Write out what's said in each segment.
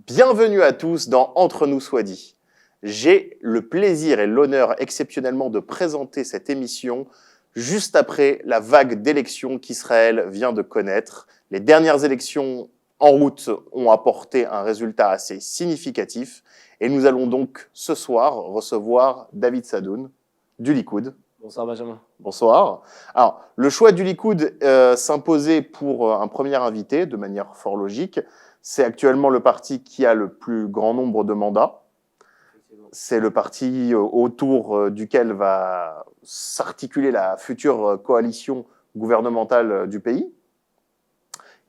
Bienvenue à tous dans Entre nous soit dit. J'ai le plaisir et l'honneur exceptionnellement de présenter cette émission juste après la vague d'élections qu'Israël vient de connaître. Les dernières élections en route ont apporté un résultat assez significatif et nous allons donc ce soir recevoir David Sadoun du Likoud. Bonsoir Benjamin. Bonsoir. Alors, le choix du Likoud s'imposait pour un premier invité de manière fort logique. C'est actuellement le parti qui a le plus grand nombre de mandats. C'est le parti autour duquel va s'articuler la future coalition gouvernementale du pays.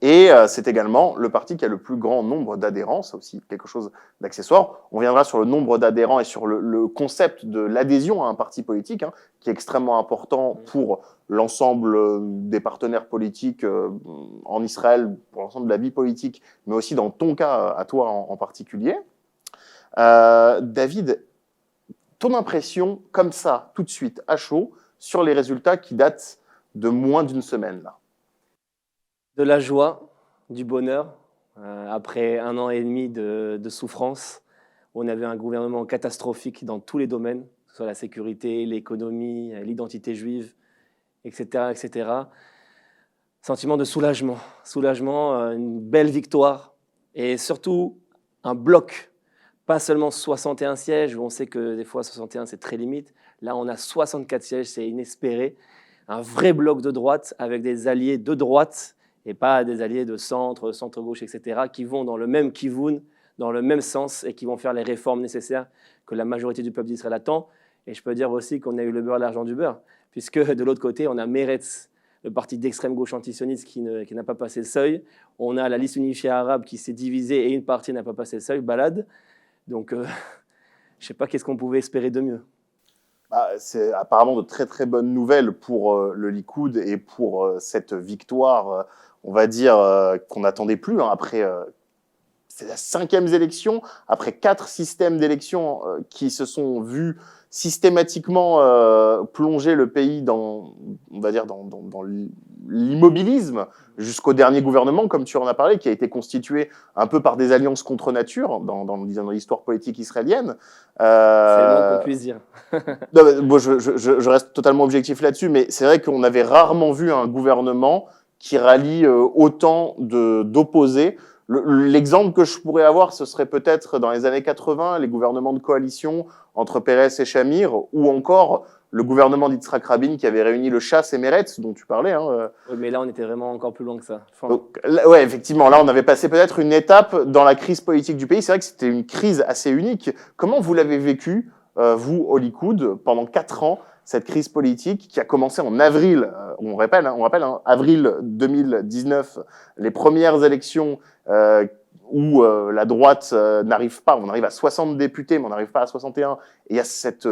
Et c'est également le parti qui a le plus grand nombre d'adhérents, c'est aussi quelque chose d'accessoire. On viendra sur le nombre d'adhérents et sur le concept de l'adhésion à un parti politique, qui est extrêmement important pour l'ensemble des partenaires politiques en Israël, pour l'ensemble de la vie politique, mais aussi dans ton cas, à toi en particulier. David, ton impression, comme ça, tout de suite, à chaud, sur les résultats qui datent de moins d'une semaine, là? De la joie, du bonheur, après 1 an et demi de souffrance, où on avait un gouvernement catastrophique dans tous les domaines, que ce soit la sécurité, l'économie, l'identité juive, etc., etc. Sentiment de soulagement, une belle victoire, et surtout un bloc, pas seulement 61 sièges, où on sait que des fois 61 c'est très limite, là on a 64 sièges, c'est inespéré, un vrai bloc de droite avec des alliés de droite, et pas des alliés de centre, centre-gauche, etc., qui vont dans le même kivoun, dans le même sens, et qui vont faire les réformes nécessaires que la majorité du peuple d'Israël attend. Et je peux dire aussi qu'on a eu le beurre et l'argent du beurre, puisque de l'autre côté, on a Meretz, le parti d'extrême gauche antisioniste qui n'a pas passé le seuil. On a la liste unifiée arabe qui s'est divisée et une partie n'a pas passé le seuil, Balad. Donc, je ne sais pas qu'est-ce qu'on pouvait espérer de mieux. C'est apparemment de très très bonnes nouvelles pour le Likoud et pour cette victoire, on va dire, qu'on n'attendait plus. Après, c'est la 5e élection, après 4 systèmes d'élections qui se sont vus systématiquement plonger le pays dans, on va dire, dans l'immobilisme jusqu'au dernier gouvernement, comme tu en as parlé, qui a été constitué un peu par des alliances contre nature dans l'histoire politique israélienne. C'est le moins qu'on puisse dire. Non, bon, je reste totalement objectif là-dessus, mais c'est vrai qu'on avait rarement vu un gouvernement qui rallie autant d'opposés. L'exemple que je pourrais avoir, ce serait peut-être dans les années 80, les gouvernements de coalition entre Peres et Shamir, ou encore le gouvernement d'Yitzhak Rabin qui avait réuni le Chasse et Meretz, dont tu parlais. Oui, mais là, on était vraiment encore plus loin que ça. Donc, ouais, effectivement, là, on avait passé peut-être une étape dans la crise politique du pays. C'est vrai que c'était une crise assez unique. Comment vous l'avez vécu, vous, au Likoud, pendant 4 ans, cette crise politique qui a commencé en avril, on rappelle, avril 2019, les premières élections où la droite n'arrive pas, on arrive à 60 députés, mais on n'arrive pas à 61, et il y a cette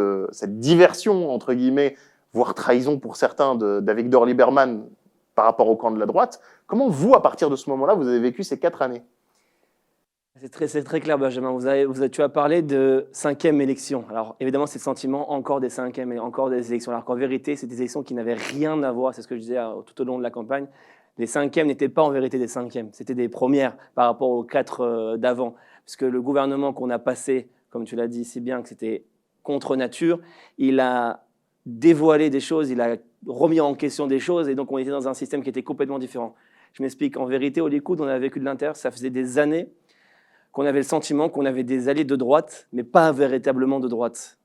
diversion, entre guillemets, voire trahison pour certains, d'Avigdor Lieberman par rapport au camp de la droite. Comment vous, à partir de ce moment-là, vous avez vécu ces 4 années ? C'est très clair, Benjamin. Tu as parlé de 5e élection. Alors, évidemment, c'est le sentiment encore des 5e et encore des élections. Alors qu'en vérité, c'est des élections qui n'avaient rien à voir. C'est ce que je disais tout au long de la campagne. Les 5e n'étaient pas en vérité des 5e. C'était des premières par rapport aux 4 d'avant. Puisque le gouvernement qu'on a passé, comme tu l'as dit si bien, que c'était contre nature, il a dévoilé des choses, il a remis en question des choses. Et donc, on était dans un système qui était complètement différent. Je m'explique. En vérité, au Likoud, on a vécu de l'intérieur. Ça faisait des années qu'on avait le sentiment qu'on avait des alliés de droite, mais pas véritablement de droite.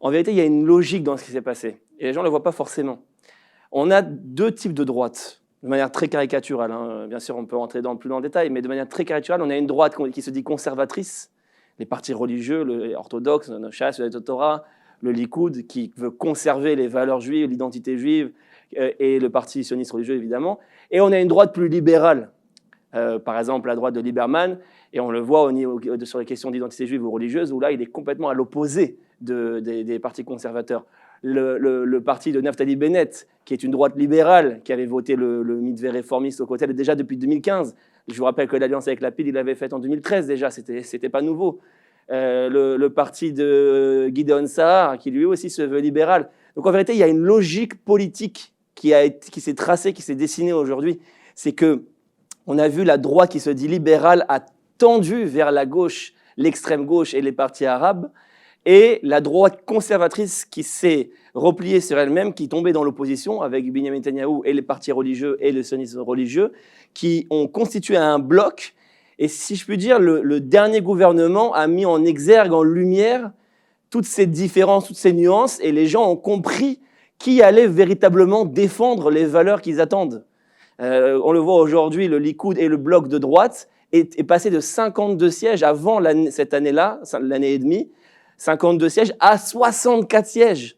En vérité, il y a une logique dans ce qui s'est passé, et les gens ne le voient pas forcément. On a 2 types de droite, de manière très caricaturale. Bien sûr, on peut rentrer plus dans le détail, mais de manière très caricaturale, on a une droite qui se dit conservatrice, les partis religieux, l'orthodoxe, le Chasse, le Torah, le Likoud, qui veut conserver les valeurs juives, l'identité juive, et le parti sioniste religieux, évidemment. Et on a une droite plus libérale, par exemple la droite de Lieberman, et on le voit sur les questions d'identité juive ou religieuse, où là, il est complètement à l'opposé des partis conservateurs. Le parti de Naftali Bennett, qui est une droite libérale, qui avait voté le mitvé réformiste au côté déjà depuis 2015. Je vous rappelle que l'alliance avec Lapid, il l'avait faite en 2013 déjà, c'était pas nouveau. Le parti de Gideon Sa'ar, qui lui aussi se veut libéral. Donc en vérité, il y a une logique politique qui s'est tracée, qui s'est dessinée aujourd'hui. C'est que on a vu la droite qui se dit libérale à tendue vers la gauche, l'extrême gauche et les partis arabes, et la droite conservatrice qui s'est repliée sur elle-même, qui tombait dans l'opposition avec Benyamin Netanyahou et les partis religieux et le sionisme religieux, qui ont constitué un bloc. Et si je puis dire, le dernier gouvernement a mis en exergue, en lumière, toutes ces différences, toutes ces nuances, et les gens ont compris qui allait véritablement défendre les valeurs qu'ils attendent. On le voit aujourd'hui, le Likoud et le bloc de droite est passé de 52 sièges avant cette année-là, l'année et demie, 52 sièges à 64 sièges.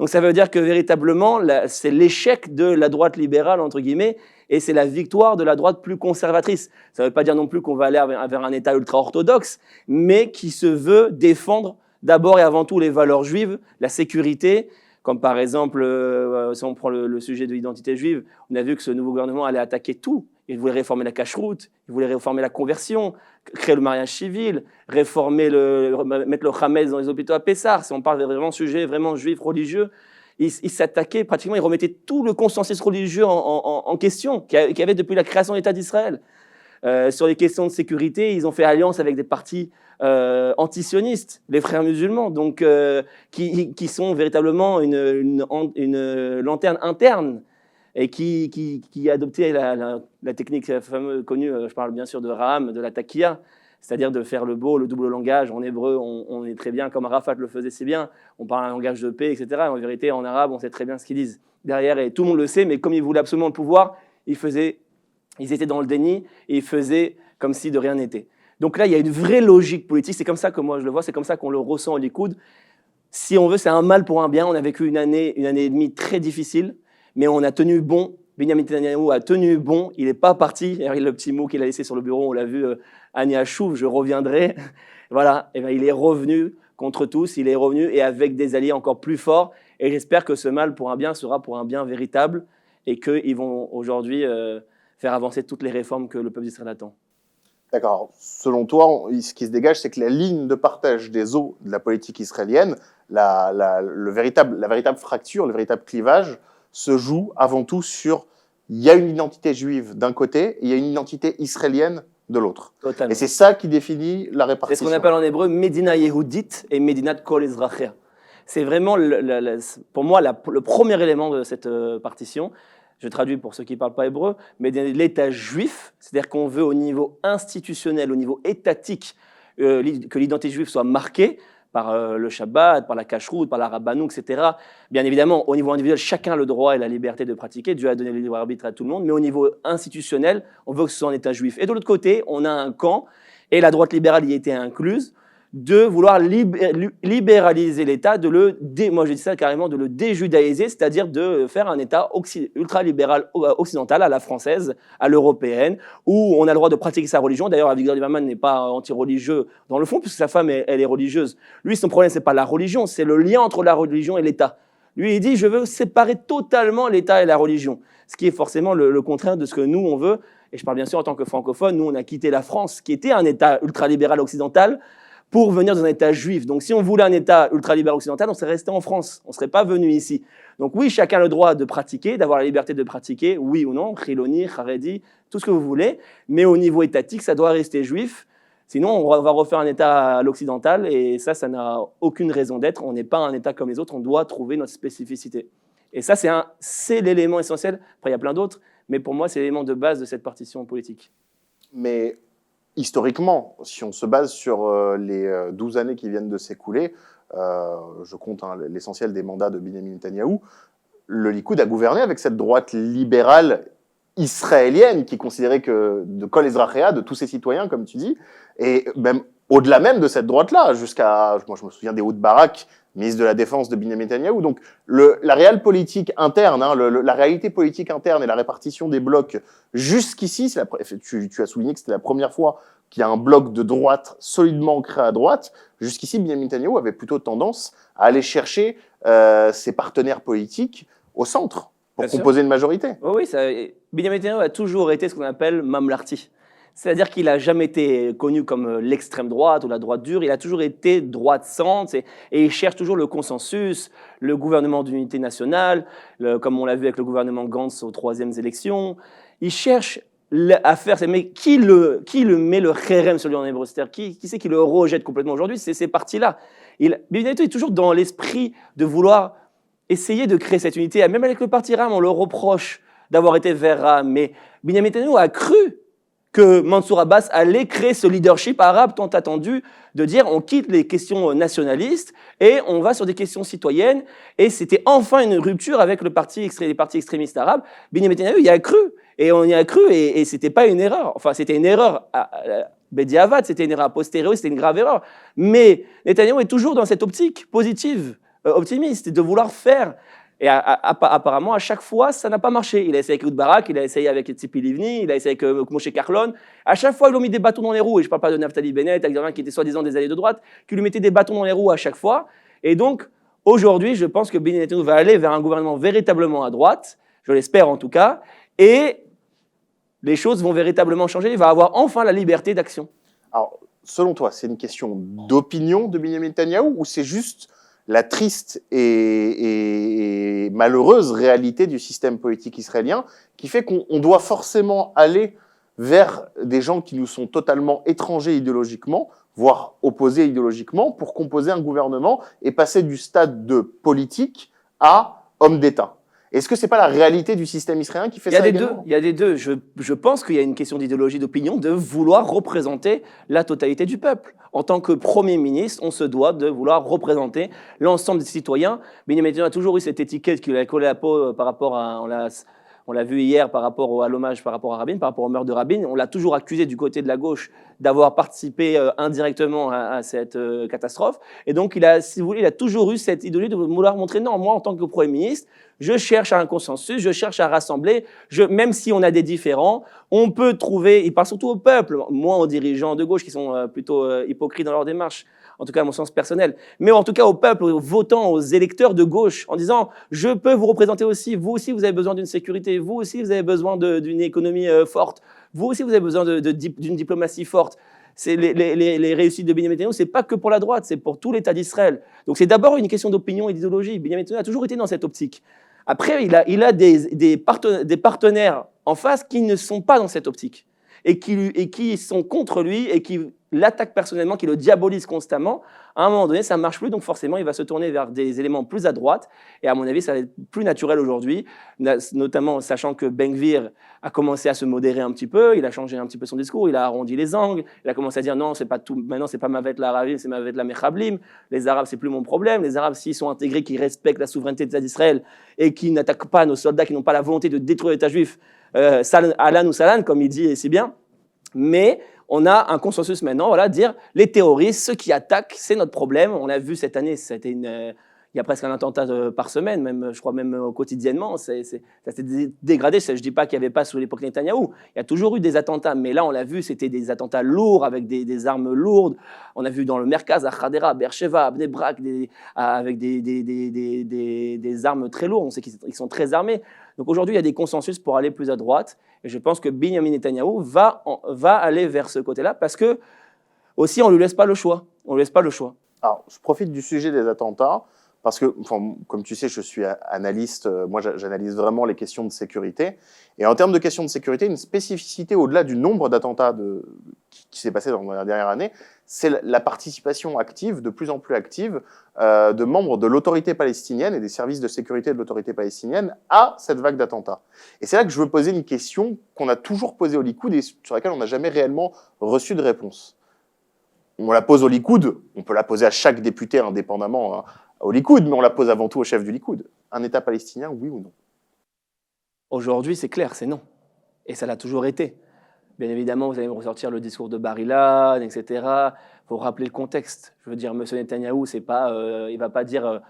Donc ça veut dire que véritablement, c'est l'échec de la droite libérale, entre guillemets, et c'est la victoire de la droite plus conservatrice. Ça ne veut pas dire non plus qu'on va aller vers un État ultra-orthodoxe, mais qui se veut défendre d'abord et avant tout les valeurs juives, la sécurité, comme par exemple, si on prend le sujet de l'identité juive, on a vu que ce nouveau gouvernement allait attaquer tout. Il voulait réformer la cacheroute, il voulait réformer la conversion, créer le mariage civil, mettre le Hametz dans les hôpitaux à Pessah. Si on parle de vraiment sujet vraiment juif, religieux, il s'attaquait pratiquement, il remettait tout le consensus religieux en question qu'il y avait depuis la création de l'État d'Israël. Sur les questions de sécurité, ils ont fait alliance avec des partis antisionistes, les frères musulmans, donc qui sont véritablement une lanterne interne et qui a adopté la technique fameuse connue, je parle bien sûr de Raham, de la takia, c'est-à-dire de faire le double langage. En hébreu, on est très bien, comme Arafat le faisait si bien, on parle un langage de paix, etc. En vérité, en arabe, on sait très bien ce qu'ils disent derrière, et tout le monde le sait, mais comme ils voulaient absolument le pouvoir, ils étaient dans le déni, et ils faisaient comme si de rien n'était. Donc là, il y a une vraie logique politique, c'est comme ça que moi je le vois, c'est comme ça qu'on le ressent au Likoud. Si on veut, c'est un mal pour un bien. On a vécu une année et demie très difficile, mais on a tenu bon. Benyamin Netanyahou a tenu bon, il n'est pas parti. Le petit mot qu'il a laissé sur le bureau, on l'a vu, Ani Hachouv, je reviendrai. Voilà, et bien, il est revenu contre tous, il est revenu et avec des alliés encore plus forts. Et j'espère que ce mal pour un bien sera pour un bien véritable et qu'ils vont aujourd'hui faire avancer toutes les réformes que le peuple d'Israël attend. D'accord. Selon toi, ce qui se dégage, c'est que la ligne de partage des eaux de la politique israélienne, la véritable fracture, le véritable clivage, se joue avant tout sur il y a une identité juive d'un côté et il y a une identité israélienne de l'autre. Totalement. Et c'est ça qui définit la répartition. C'est ce qu'on appelle en hébreu Medina Yehudit et Medinat Kol Ezrachia. C'est vraiment, pour moi, le premier élément de cette partition. Je traduis pour ceux qui ne parlent pas hébreu, mais l'État juif, c'est-à-dire qu'on veut au niveau institutionnel, au niveau étatique, que l'identité juive soit marquée par le Shabbat, par la cacheroute, par la rabbanou, etc. Bien évidemment, au niveau individuel, chacun a le droit et la liberté de pratiquer. Dieu a donné le libre arbitre à tout le monde, mais au niveau institutionnel, on veut que ce soit un État juif. Et de l'autre côté, on a un camp, et la droite libérale y était incluse, de vouloir libéraliser l'État, moi je dis ça carrément, de le déjudaïser, c'est-à-dire de faire un État ultra-libéral occidental à la française, à l'européenne, où on a le droit de pratiquer sa religion. D'ailleurs, Avigdor Lieberman n'est pas anti-religieux dans le fond, puisque sa femme, elle est religieuse. Lui, son problème, c'est pas la religion, c'est le lien entre la religion et l'État. Lui, il dit, je veux séparer totalement l'État et la religion, ce qui est forcément le contraire de ce que nous, on veut. Et je parle bien sûr en tant que francophone, nous, on a quitté la France, qui était un État ultra-libéral occidental, pour venir dans un État juif. Donc si on voulait un État ultralibéral occidental, on serait resté en France, on ne serait pas venu ici. Donc oui, chacun a le droit de pratiquer, d'avoir la liberté de pratiquer, oui ou non, Chiloni, Haredi, tout ce que vous voulez, mais au niveau étatique, ça doit rester juif, sinon on va refaire un État à l'occidental, et ça n'a aucune raison d'être, on n'est pas un État comme les autres, on doit trouver notre spécificité. Et ça, c'est l'élément essentiel, après il y a plein d'autres, mais pour moi, c'est l'élément de base de cette partition politique. Mais historiquement, si on se base sur les 12 années qui viennent de s'écouler, je compte l'essentiel des mandats de Benyamin Netanyahou, le Likoud a gouverné avec cette droite libérale israélienne qui est considérée que de Kol Ezrachia, de tous ses citoyens, comme tu dis, et même au-delà même de cette droite-là, moi je me souviens des Ehud Barak, ministre de la Défense de Benyamin Netanyahou. Donc la réelle politique interne, la réalité politique interne et la répartition des blocs jusqu'ici, tu as souligné que c'était la première fois qu'il y a un bloc de droite solidement ancré à droite. Jusqu'ici, Benyamin Netanyahou avait plutôt tendance à aller chercher ses partenaires politiques au centre pour composer une majorité. Oui, Benyamin Netanyahou a toujours été ce qu'on appelle mamlarti. C'est-à-dire qu'il n'a jamais été connu comme l'extrême droite ou la droite dure, il a toujours été droite-centre et il cherche toujours le consensus, le gouvernement d'unité nationale, comme on l'a vu avec le gouvernement Gantz aux 3e élections. Il cherche à faire, c'est mais qui le met le kherem sur lui en hébreu, c'est-à-dire qui c'est qui le rejette complètement aujourd'hui, c'est ces partis-là. Bibi Netanyahu est toujours dans l'esprit de vouloir essayer de créer cette unité. Même avec le parti Ram, on le reproche d'avoir été vers Ram, mais Benjamin Netanyahu a cru que Mansour Abbas allait créer ce leadership arabe tant attendu de dire on quitte les questions nationalistes et on va sur des questions citoyennes. Et c'était enfin une rupture avec les partis extrémistes arabes. Benjamin Netanyahu y a cru. Et on y a cru et c'était pas une erreur. Enfin, c'était une erreur Bediavad, c'était une erreur a posteriori, c'était une grave erreur. Mais Netanyahu est toujours dans cette optique positive, optimiste, de vouloir faire. Et apparemment, à chaque fois, ça n'a pas marché. Il a essayé avec Ehud Barak, il a essayé avec Tzipi Livni, il a essayé avec Moshe Kahlon. À chaque fois, ils lui ont mis des bâtons dans les roues. Et je ne parle pas de Naftali Bennett, qui était soi-disant des alliés de droite, qui lui mettaient des bâtons dans les roues à chaque fois. Et donc, aujourd'hui, je pense que Benjamin Netanyahu va aller vers un gouvernement véritablement à droite, je l'espère en tout cas, et les choses vont véritablement changer. Il va avoir enfin la liberté d'action. Alors, selon toi, c'est une question d'opinion de Benjamin Netanyahu ou c'est juste la triste et malheureuse réalité du système politique israélien qui fait qu'on doit forcément aller vers des gens qui nous sont totalement étrangers idéologiquement, voire opposés idéologiquement, pour composer un gouvernement et passer du stade de politique à homme d'État. Est-ce que ce n'est pas la réalité du système israélien qui fait ça également ? Il y a des deux. Je pense qu'il y a une question d'idéologie, d'opinion, de vouloir représenter la totalité du peuple. En tant que Premier ministre, on se doit de vouloir représenter l'ensemble des citoyens. Benjamin Netanyahu a toujours eu cette étiquette qui lui a collé à la peau par rapport à... On l'a vu hier par rapport à l'hommage, par rapport à Rabin, par rapport au meurtre de Rabin. On l'a toujours accusé du côté de la gauche d'avoir participé indirectement à cette catastrophe. Et donc, si vous voulez, il a toujours eu cette idéologie de vouloir montrer, non, moi, en tant que Premier ministre, je cherche un consensus, je cherche à rassembler. Même si on a des différends, on peut trouver, il parle surtout au peuple, moins aux dirigeants de gauche qui sont plutôt hypocrites dans leur démarche, en tout cas à mon sens personnel, mais en tout cas au peuple, aux votants, aux électeurs de gauche, en disant « je peux vous représenter aussi, vous aussi vous avez besoin d'une sécurité, vous aussi vous avez besoin d'une économie forte, vous aussi vous avez besoin d'une diplomatie forte ». Les réussites de Benjamin Netanyahu, ce n'est pas que pour la droite, c'est pour tout l'État d'Israël. Donc c'est d'abord une question d'opinion et d'idéologie. Benjamin Netanyahu a toujours été dans cette optique. Après, il a des partenaires en face qui ne sont pas dans cette optique et qui sont contre lui et qui l'attaquent personnellement, qui le diabolisent constamment. À un moment donné, ça ne marche plus, donc forcément, il va se tourner vers des éléments plus à droite. Et à mon avis, ça va être plus naturel aujourd'hui, notamment sachant que Ben Gvir a commencé à se modérer un petit peu, il a changé un petit peu son discours, il a arrondi les angles, il a commencé à dire non, c'est pas tout, maintenant, c'est pas Mavet l'Arabim, c'est Mavet la Mechablim. Les Arabes, c'est plus mon problème. Les Arabes, s'ils sont intégrés, qui respectent la souveraineté de l'État d'Israël et qui n'attaquent pas nos soldats, qui n'ont pas la volonté de détruire l'État juif, Alan ou Salan, comme il dit si bien. Mais on a un consensus maintenant, voilà, dire les terroristes, ceux qui attaquent, c'est notre problème. On l'a vu cette année, il y a presque un attentat par semaine, même, je crois même quotidiennement. Ça s'est dégradé. Je ne dis pas qu'il n'y avait pas sous l'époque Netanyahou. Il y a toujours eu des attentats, mais là, on l'a vu, c'était des attentats lourds avec des armes lourdes. On a vu dans le Merkaz, à Hadera, Beersheva, Bnei Brak, avec des armes très lourdes. On sait qu'ils sont très armés. Donc aujourd'hui, il y a des consensus pour aller plus à droite. Et je pense que Benjamin Netanyahu va aller vers ce côté-là parce que, aussi, on ne lui laisse pas le choix. On lui laisse pas le choix. Alors, je profite du sujet des attentats parce que, comme tu sais, je suis analyste. Moi, j'analyse vraiment les questions de sécurité. Et en termes de questions de sécurité, une spécificité au-delà du nombre d'attentats qui s'est passé dans la dernière année, c'est la participation active, de plus en plus active, de membres de l'autorité palestinienne et des services de sécurité de l'autorité palestinienne à cette vague d'attentats. Et c'est là que je veux poser une question qu'on a toujours posée au Likoud et sur laquelle on n'a jamais réellement reçu de réponse. On la pose au Likoud, on peut la poser à chaque député indépendamment au Likoud, mais on la pose avant tout au chef du Likoud. Un État palestinien, oui ou non? Aujourd'hui, c'est clair, c'est non. Et ça l'a toujours été. Bien évidemment, vous allez me ressortir le discours de Bar Ilan, etc. Il faut rappeler le contexte. Je veux dire, M. Netanyahou, il ne va pas dire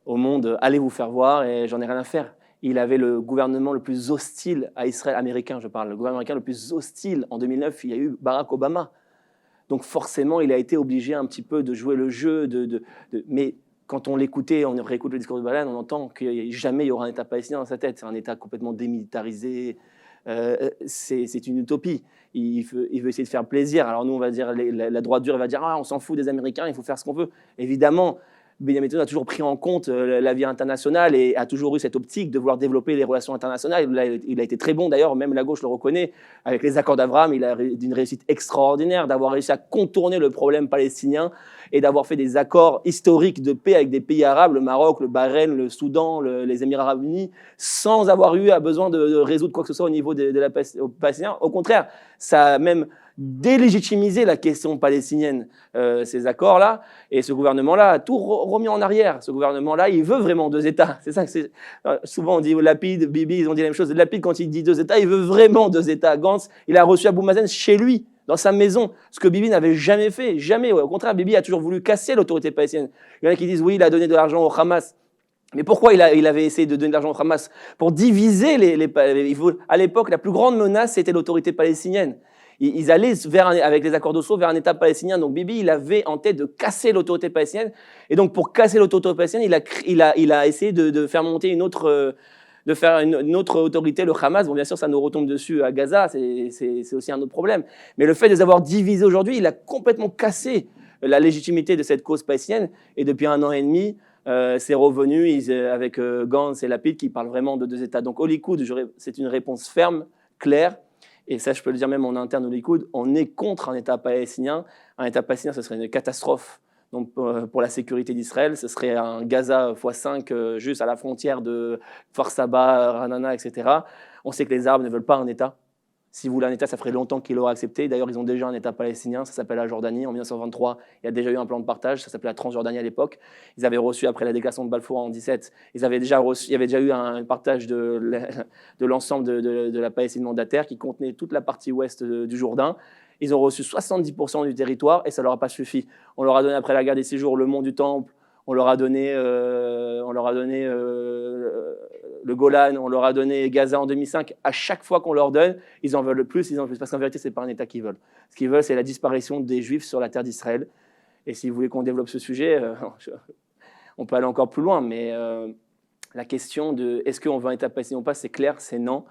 au monde « allez vous faire voir et j'en ai rien à faire ». Il avait le gouvernement le plus hostile à Israël, américain, je parle, le gouvernement américain le plus hostile. En 2009, il y a eu Barack Obama. Donc forcément, il a été obligé un petit peu de jouer le jeu. Mais quand on l'écoutait, on réécoute le discours de Bar Ilan, on entend que jamais il y aura un État palestinien dans sa tête. C'est un État complètement démilitarisé. C'est une utopie. Il veut essayer de faire plaisir. Alors nous, on va dire, la droite dure, elle va dire « Ah, on s'en fout des Américains, il faut faire ce qu'on veut ». Évidemment, Benjamin Netanyahu a toujours pris en compte la vie internationale et a toujours eu cette optique de vouloir développer les relations internationales. Il a été très bon d'ailleurs, même la gauche le reconnaît. Avec les accords d'Abraham, il a une réussite extraordinaire d'avoir réussi à contourner le problème palestinien et d'avoir fait des accords historiques de paix avec des pays arabes, le Maroc, le Bahreïn, le Soudan, les Émirats arabes unis, sans avoir eu besoin de résoudre quoi que ce soit au niveau de la Palestine. Au contraire, ça a même délégitimiser la question palestinienne, ces accords-là, et ce gouvernement-là a tout remis en arrière. Ce gouvernement-là, il veut vraiment 2 États. C'est ça que c'est. Souvent, on dit Lapid, Bibi, ils ont dit la même chose. Lapid, quand il dit 2 États, il veut vraiment 2 États. Gantz, il a reçu Abou Mazen chez lui, dans sa maison, ce que Bibi n'avait jamais fait, jamais. Au contraire, Bibi a toujours voulu casser l'autorité palestinienne. Il y en a qui disent oui, il a donné de l'argent au Hamas. Mais pourquoi il avait essayé de donner de l'argent au Hamas? Pour diviser à l'époque, la plus grande menace, c'était l'autorité palestinienne. Ils allaient avec les accords d'Oslo vers un État palestinien. Donc Bibi, il avait en tête de casser l'autorité palestinienne. Et donc pour casser l'autorité palestinienne, il a essayé de faire monter une autre autorité, le Hamas. Bon, bien sûr, ça nous retombe dessus à Gaza, c'est aussi un autre problème. Mais le fait de les avoir divisés aujourd'hui, il a complètement cassé la légitimité de cette cause palestinienne. Et depuis 1 an et demi, c'est revenu avec Gantz et Lapid qui parlent vraiment de 2 États. Donc au Likoud, c'est une réponse ferme, claire. Et ça, je peux le dire même en interne au Likoud, on est contre un État palestinien. Un État palestinien, ce serait une catastrophe. Donc, pour la sécurité d'Israël, ce serait un Gaza x5 juste à la frontière de Kfar Saba, Ranana, etc. On sait que les Arabes ne veulent pas un État. Si vous voulez un État, ça ferait longtemps qu'ils l'auraient accepté. D'ailleurs, ils ont déjà un État palestinien, ça s'appelle la Jordanie. En 1923, il y a déjà eu un plan de partage, ça s'appelait la Transjordanie à l'époque. Ils avaient reçu, après la déclaration de Balfour en 17, il y avait déjà eu un partage de l'ensemble de la Palestine mandataire qui contenait toute la partie ouest du Jourdain. Ils ont reçu 70% du territoire et ça ne leur a pas suffi. On leur a donné, après la guerre des 6 jours, le mont du Temple, on leur a donné le Golan, on leur a donné Gaza en 2005. À chaque fois qu'on leur donne, ils en veulent plus, parce qu'en vérité, ce n'est pas un État qu'ils veulent. Ce qu'ils veulent, c'est la disparition des Juifs sur la terre d'Israël. Et si vous voulez qu'on développe ce sujet, on peut aller encore plus loin, mais la question de est-ce qu'on veut un État palestinien ou pas, c'est clair, c'est non.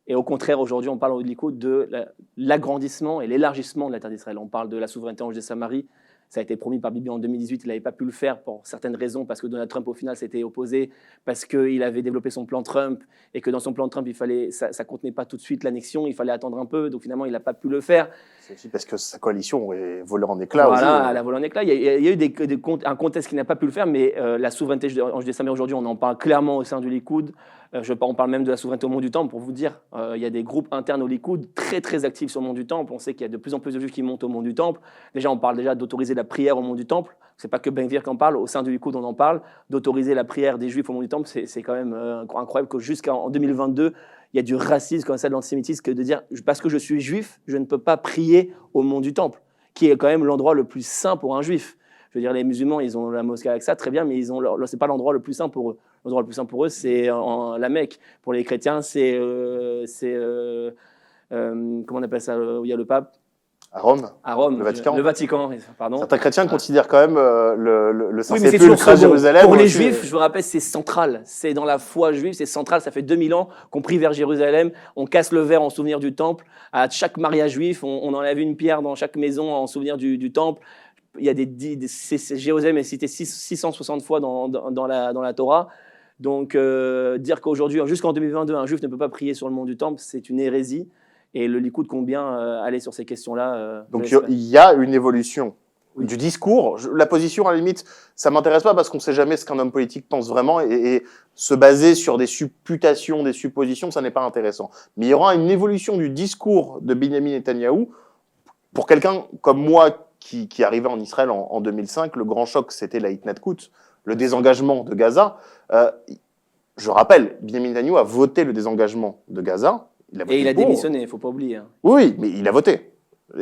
Et au contraire, aujourd'hui, on parle au Likoud de l'agrandissement et l'élargissement de la terre d'Israël. On parle de la souveraineté en Judée-Samarie. Ça a été promis par Bibi en 2018, il n'avait pas pu le faire pour certaines raisons, parce que Donald Trump, au final, s'était opposé, parce qu'il avait développé son plan Trump, et que dans son plan Trump, ça ne contenait pas tout de suite l'annexion, il fallait attendre un peu, donc finalement, il n'a pas pu le faire. C'est aussi parce que sa coalition est volée en éclats. Voilà, elle a volé en éclats. Il y a eu un contexte qui n'a pas pu le faire, mais la souveraineté en Judée-Samarie, aujourd'hui, on en parle clairement au sein du Likoud. On parle même de la souveraineté au Mont du Temple, pour vous dire. Il y a des groupes internes au Likoud très, très actifs sur le Mont du Temple. On sait qu'il y a de plus en plus de Juifs qui montent au Mont du Temple. Déjà, on parle déjà d'autoriser la prière au Mont du Temple. Ce n'est pas que Ben Gvir qui en parle. Au sein du Likoud, on en parle. D'autoriser la prière des Juifs au Mont du Temple, c'est quand même incroyable que jusqu'en 2022, il y a du racisme comme ça, de l'antisémitisme, que de dire parce que je suis juif, je ne peux pas prier au Mont du Temple, qui est quand même l'endroit le plus saint pour un juif. Je veux dire, les musulmans, ils ont la mosquée avec ça, très bien, mais c'est pas l'endroit le plus saint pour eux. L'endroit le plus saint pour eux, c'est la Mecque. Pour les chrétiens, c'est comment on appelle ça, où il y a le pape? À Rome. À Rome. Le Vatican. Le Vatican, pardon. Certains chrétiens considèrent quand même le Oui, mais c'est Saint-Sépulcre toujours à Jérusalem. Pour les Juifs, je vous rappelle, c'est central. C'est dans la foi juive, c'est central. Ça fait 2000 ans qu'on prie vers Jérusalem. On casse le verre en souvenir du temple. À chaque mariage juif, on enlève une pierre dans chaque maison en souvenir du temple. Il y a Jérusalem est cité 660 fois dans la Torah. Donc, dire qu'aujourd'hui, jusqu'en 2022, un juif ne peut pas prier sur le mont du Temple, c'est une hérésie. Et le Likoud compte bien aller sur ces questions-là. Donc, il y a une évolution du discours. La position, à la limite, ça ne m'intéresse pas parce qu'on ne sait jamais ce qu'un homme politique pense vraiment. Et se baser sur des supputations, des suppositions, ça n'est pas intéressant. Mais il y aura une évolution du discours de Benjamin Netanyahou. Pour quelqu'un comme moi, qui arrivait en Israël en 2005, le grand choc, c'était la Hitnadkut, le désengagement de Gaza. Je rappelle, Benjamin Netanyahou a voté le désengagement de Gaza. Il a démissionné, il ne faut pas oublier. Hein. Oui, mais il a voté.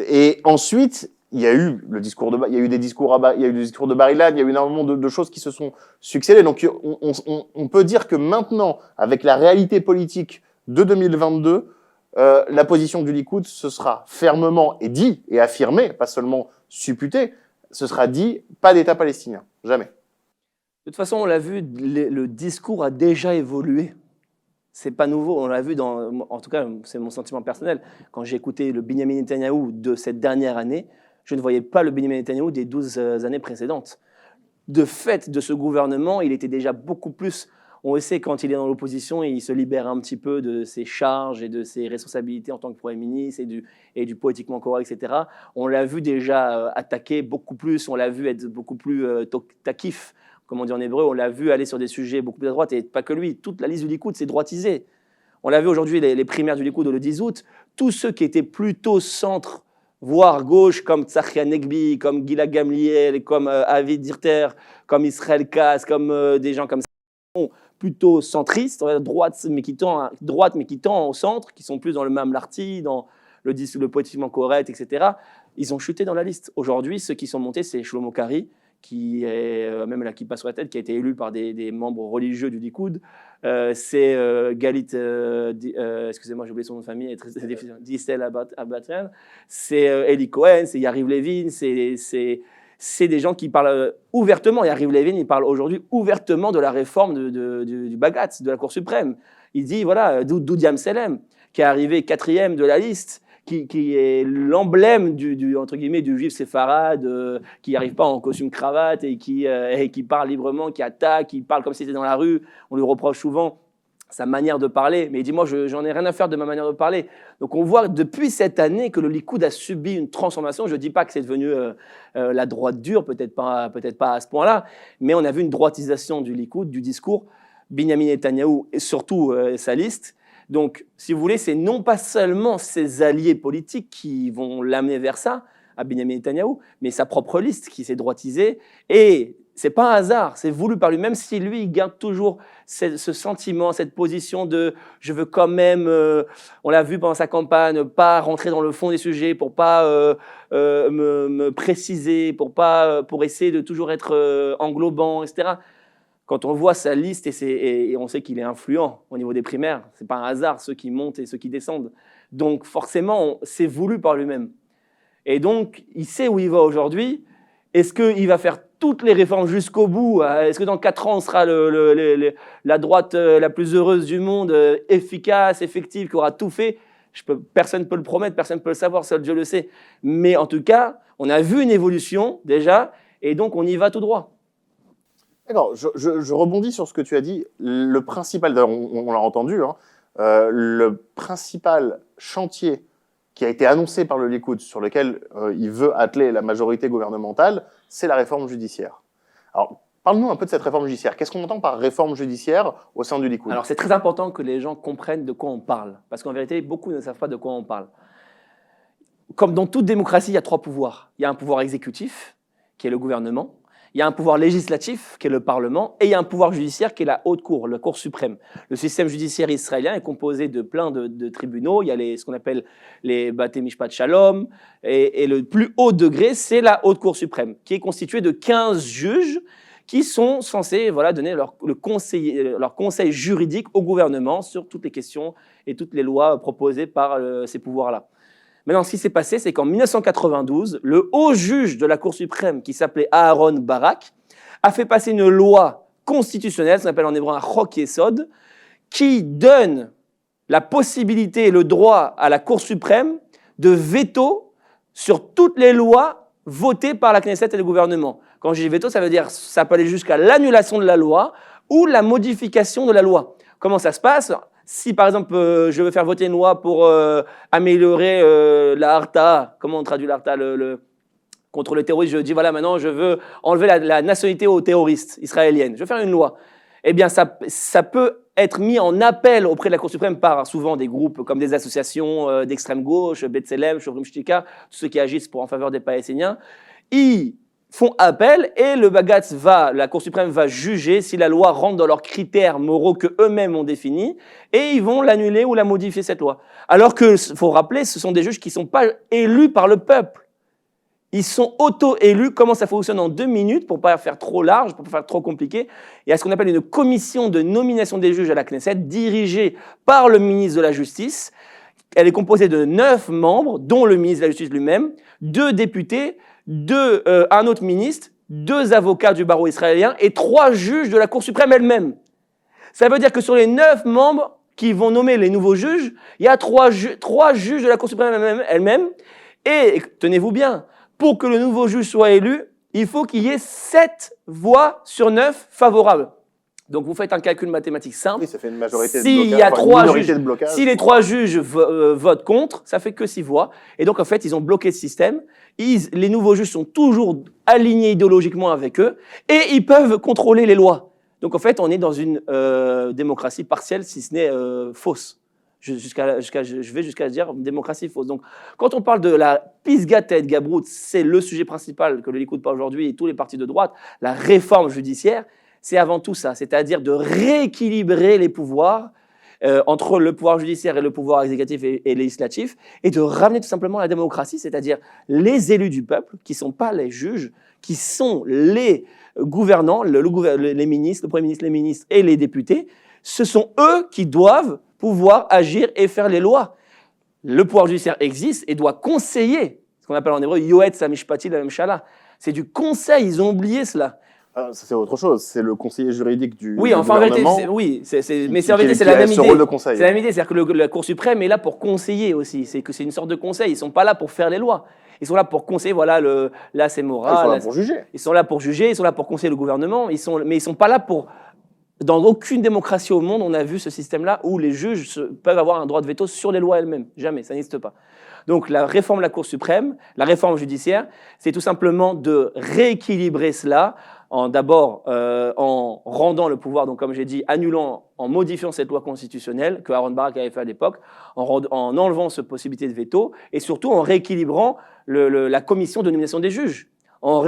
Et ensuite, il y a eu des discours de Bar-Ilan, il y a eu énormément de choses qui se sont succédées. Donc, on peut dire que maintenant, avec la réalité politique de 2022, la position du Likoud, ce sera fermement et dit et affirmé, pas seulement supputé, ce sera dit, pas d'État palestinien, jamais. De toute façon, on l'a vu, le discours a déjà évolué. C'est pas nouveau, on l'a vu en tout cas, c'est mon sentiment personnel. Quand j'ai écouté le Benjamin Netanyahou de cette dernière année, je ne voyais pas le Benjamin Netanyahou des 12 années précédentes. de fait de ce gouvernement, il était déjà beaucoup plus... On le sait, quand il est dans l'opposition, il se libère un petit peu de ses charges et de ses responsabilités en tant que Premier ministre et du politiquement correct, etc. On l'a vu déjà attaquer beaucoup plus, on l'a vu être beaucoup plus takif, comme on dit en hébreu, on l'a vu aller sur des sujets beaucoup plus à droite, et pas que lui, toute la liste du Likoud s'est droitisée. On l'a vu aujourd'hui, les primaires du Likoud le 10 août, tous ceux qui étaient plutôt centre, voire gauche, comme Tzachi Hanegbi, comme Gila Gamliel, comme Avi Dirter, comme Israël Katz, comme des gens comme ça, plutôt centristes, droite mais qui tend au centre, qui sont plus dans le mamlarti, dans le politiquement correct, etc. Ils ont chuté dans la liste. Aujourd'hui, ceux qui sont montés, c'est Shlomo Kari, qui est même là qui passe sur la tête, qui a été élu par des membres religieux du Likoud. C'est Galit, excusez-moi, j'ai oublié son nom de famille, Distel Abatran. C'est Eli Cohen, c'est Yariv Levin, c'est des gens qui parlent ouvertement. Yariv Levin, il parle aujourd'hui ouvertement de la réforme du Bagatz, de la Cour suprême. Il dit, voilà, Doudiam Selem, qui est arrivé 4e de la liste, qui est l'emblème entre guillemets, du juif séfarade, qui n'arrive pas en costume cravate et qui parle librement, qui attaque, qui parle comme si c'était dans la rue. On lui reproche souvent sa manière de parler, mais il dit, moi, j'en ai rien à faire de ma manière de parler. Donc, on voit depuis cette année que le Likoud a subi une transformation. Je ne dis pas que c'est devenu la droite dure, peut-être pas à ce point-là, mais on a vu une droitisation du Likoud, du discours. Binyamin Netanyahou et surtout sa liste. Donc, si vous voulez, c'est non pas seulement ses alliés politiques qui vont l'amener vers ça, à Binyamin Netanyahou, mais sa propre liste qui s'est droitisée. Et c'est pas un hasard, c'est voulu par lui, même si lui, il garde toujours ce sentiment, cette position de « je veux quand même, on l'a vu pendant sa campagne, pas rentrer dans le fond des sujets, pour pas me préciser, pour essayer de toujours être englobant, etc. » Quand on voit sa liste et on sait qu'il est influent au niveau des primaires, c'est pas un hasard, ceux qui montent et ceux qui descendent. Donc forcément, c'est voulu par lui-même. Et donc, il sait où il va aujourd'hui. Est-ce qu'il va faire toutes les réformes jusqu'au bout? Est-ce que dans 4 ans, on sera la droite la plus heureuse du monde, efficace, effective, qui aura tout fait? Personne ne peut le promettre, personne ne peut le savoir, seul Dieu le sait. Mais en tout cas, on a vu une évolution déjà, et donc on y va tout droit. D'accord, je rebondis sur ce que tu as dit. Le principal, on l'a entendu, hein, le principal chantier qui a été annoncé par le Likoud, sur lequel il veut atteler la majorité gouvernementale, c'est la réforme judiciaire. Alors, parle-nous un peu de cette réforme judiciaire. Qu'est-ce qu'on entend par réforme judiciaire au sein du Likoud? Alors, c'est très important que les gens comprennent de quoi on parle, parce qu'en vérité, beaucoup ne savent pas de quoi on parle. Comme dans toute démocratie, il y a 3 pouvoirs. Il y a un pouvoir exécutif, qui est le gouvernement. Il y a un pouvoir législatif, qui est le Parlement, et il y a un pouvoir judiciaire, qui est la Haute Cour, la Cour suprême. Le système judiciaire israélien est composé de plein de tribunaux. Il y a ce qu'on appelle les Bate Mishpat Shalom, et le plus haut degré, c'est la Haute Cour suprême, qui est constituée de 15 juges qui sont censés donner leur conseil juridique au gouvernement sur toutes les questions et toutes les lois proposées par ces pouvoirs-là. Maintenant, ce qui s'est passé, c'est qu'en 1992, le haut juge de la Cour suprême, qui s'appelait Aaron Barak, a fait passer une loi constitutionnelle, ce qu'on appelle en hébreu un Chok Yesod, qui donne la possibilité et le droit à la Cour suprême de veto sur toutes les lois votées par la Knesset et le gouvernement. Quand je dis veto, ça veut dire ça peut aller jusqu'à l'annulation de la loi ou la modification de la loi. Comment ça se passe ? Si, par exemple, je veux faire voter une loi pour améliorer la harta, comment on traduit la harta contre le terrorisme, je dis, voilà, maintenant, je veux enlever la nationalité aux terroristes israéliennes. Je veux faire une loi. Eh bien, ça peut être mis en appel auprès de la Cour suprême par souvent des groupes comme des associations d'extrême gauche, B'Tselem, Shovrim Shtika, tous ceux qui agissent en faveur des Palestiniens. Ils font appel et la Cour suprême va juger si la loi rentre dans leurs critères moraux qu'eux-mêmes ont définis et ils vont l'annuler ou la modifier, cette loi. Alors que, faut rappeler, ce sont des juges qui ne sont pas élus par le peuple. Ils sont auto-élus. Comment ça fonctionne en 2 minutes pour ne pas faire trop large, pour ne pas faire trop compliqué. Il y a ce qu'on appelle une commission de nomination des juges à la Knesset, dirigée par le ministre de la Justice. Elle est composée de 9 membres, dont le ministre de la Justice lui-même, 2 députés, un autre ministre, 2 avocats du barreau israélien et 3 juges de la Cour suprême elle-même. Ça veut dire que sur les 9 membres qui vont nommer les nouveaux juges, il y a 3 juges de la Cour suprême elle-même. Et tenez-vous bien, pour que le nouveau juge soit élu, il faut qu'il y ait 7 voix sur 9 favorables. Donc vous faites un calcul mathématique simple. Oui, ça fait une majorité S'il de y a blocage, trois une minorité juges, de blocage. si les 3 juges votent contre, ça fait que 6 voix. Et donc en fait, ils ont bloqué le système. Les nouveaux juges sont toujours alignés idéologiquement avec eux et ils peuvent contrôler les lois. Donc en fait, on est dans une démocratie partielle, si ce n'est fausse. Je vais jusqu'à dire démocratie fausse. Donc, quand on parle de la Pisgata et de Gabrout, c'est le sujet principal que le Likoud parle aujourd'hui et tous les partis de droite, la réforme judiciaire, c'est avant tout ça, c'est-à-dire de rééquilibrer les pouvoirs entre le pouvoir judiciaire et le pouvoir exécutif et législatif et de ramener tout simplement la démocratie, c'est-à-dire les élus du peuple, qui ne sont pas les juges, qui sont les gouvernants, les ministres, le Premier ministre, les ministres et les députés, ce sont eux qui doivent pouvoir agir et faire les lois. Le pouvoir judiciaire existe et doit conseiller, ce qu'on appelle en hébreu Yoetz HaMishpati LaMemshala. C'est du conseil, ils ont oublié cela. Ça, c'est autre chose, c'est le conseiller juridique du Oui, enfin, en vérité, gouvernement. oui, mais en vérité, c'est la même idée. Rôle de conseil. C'est la même idée, c'est-à-dire que la Cour suprême est là pour conseiller aussi. C'est que c'est une sorte de conseil. Ils ne sont pas là pour faire les lois. Ils sont là pour conseiller, voilà, là c'est moral. Ils sont là pour juger. Ils sont là pour juger, ils sont là pour conseiller le gouvernement, mais ils ne sont pas là pour... Dans aucune démocratie au monde, on a vu ce système-là où les juges peuvent avoir un droit de veto sur les lois elles-mêmes. Jamais, ça n'existe pas. Donc la réforme de la Cour suprême, la réforme judiciaire, c'est tout simplement de rééquilibrer cela, d'abord en rendant le pouvoir, donc comme j'ai dit, annulant, en modifiant cette loi constitutionnelle que Aaron Barak avait fait à l'époque, en enlevant cette possibilité de veto, et surtout en rééquilibrant la commission de nomination des juges, en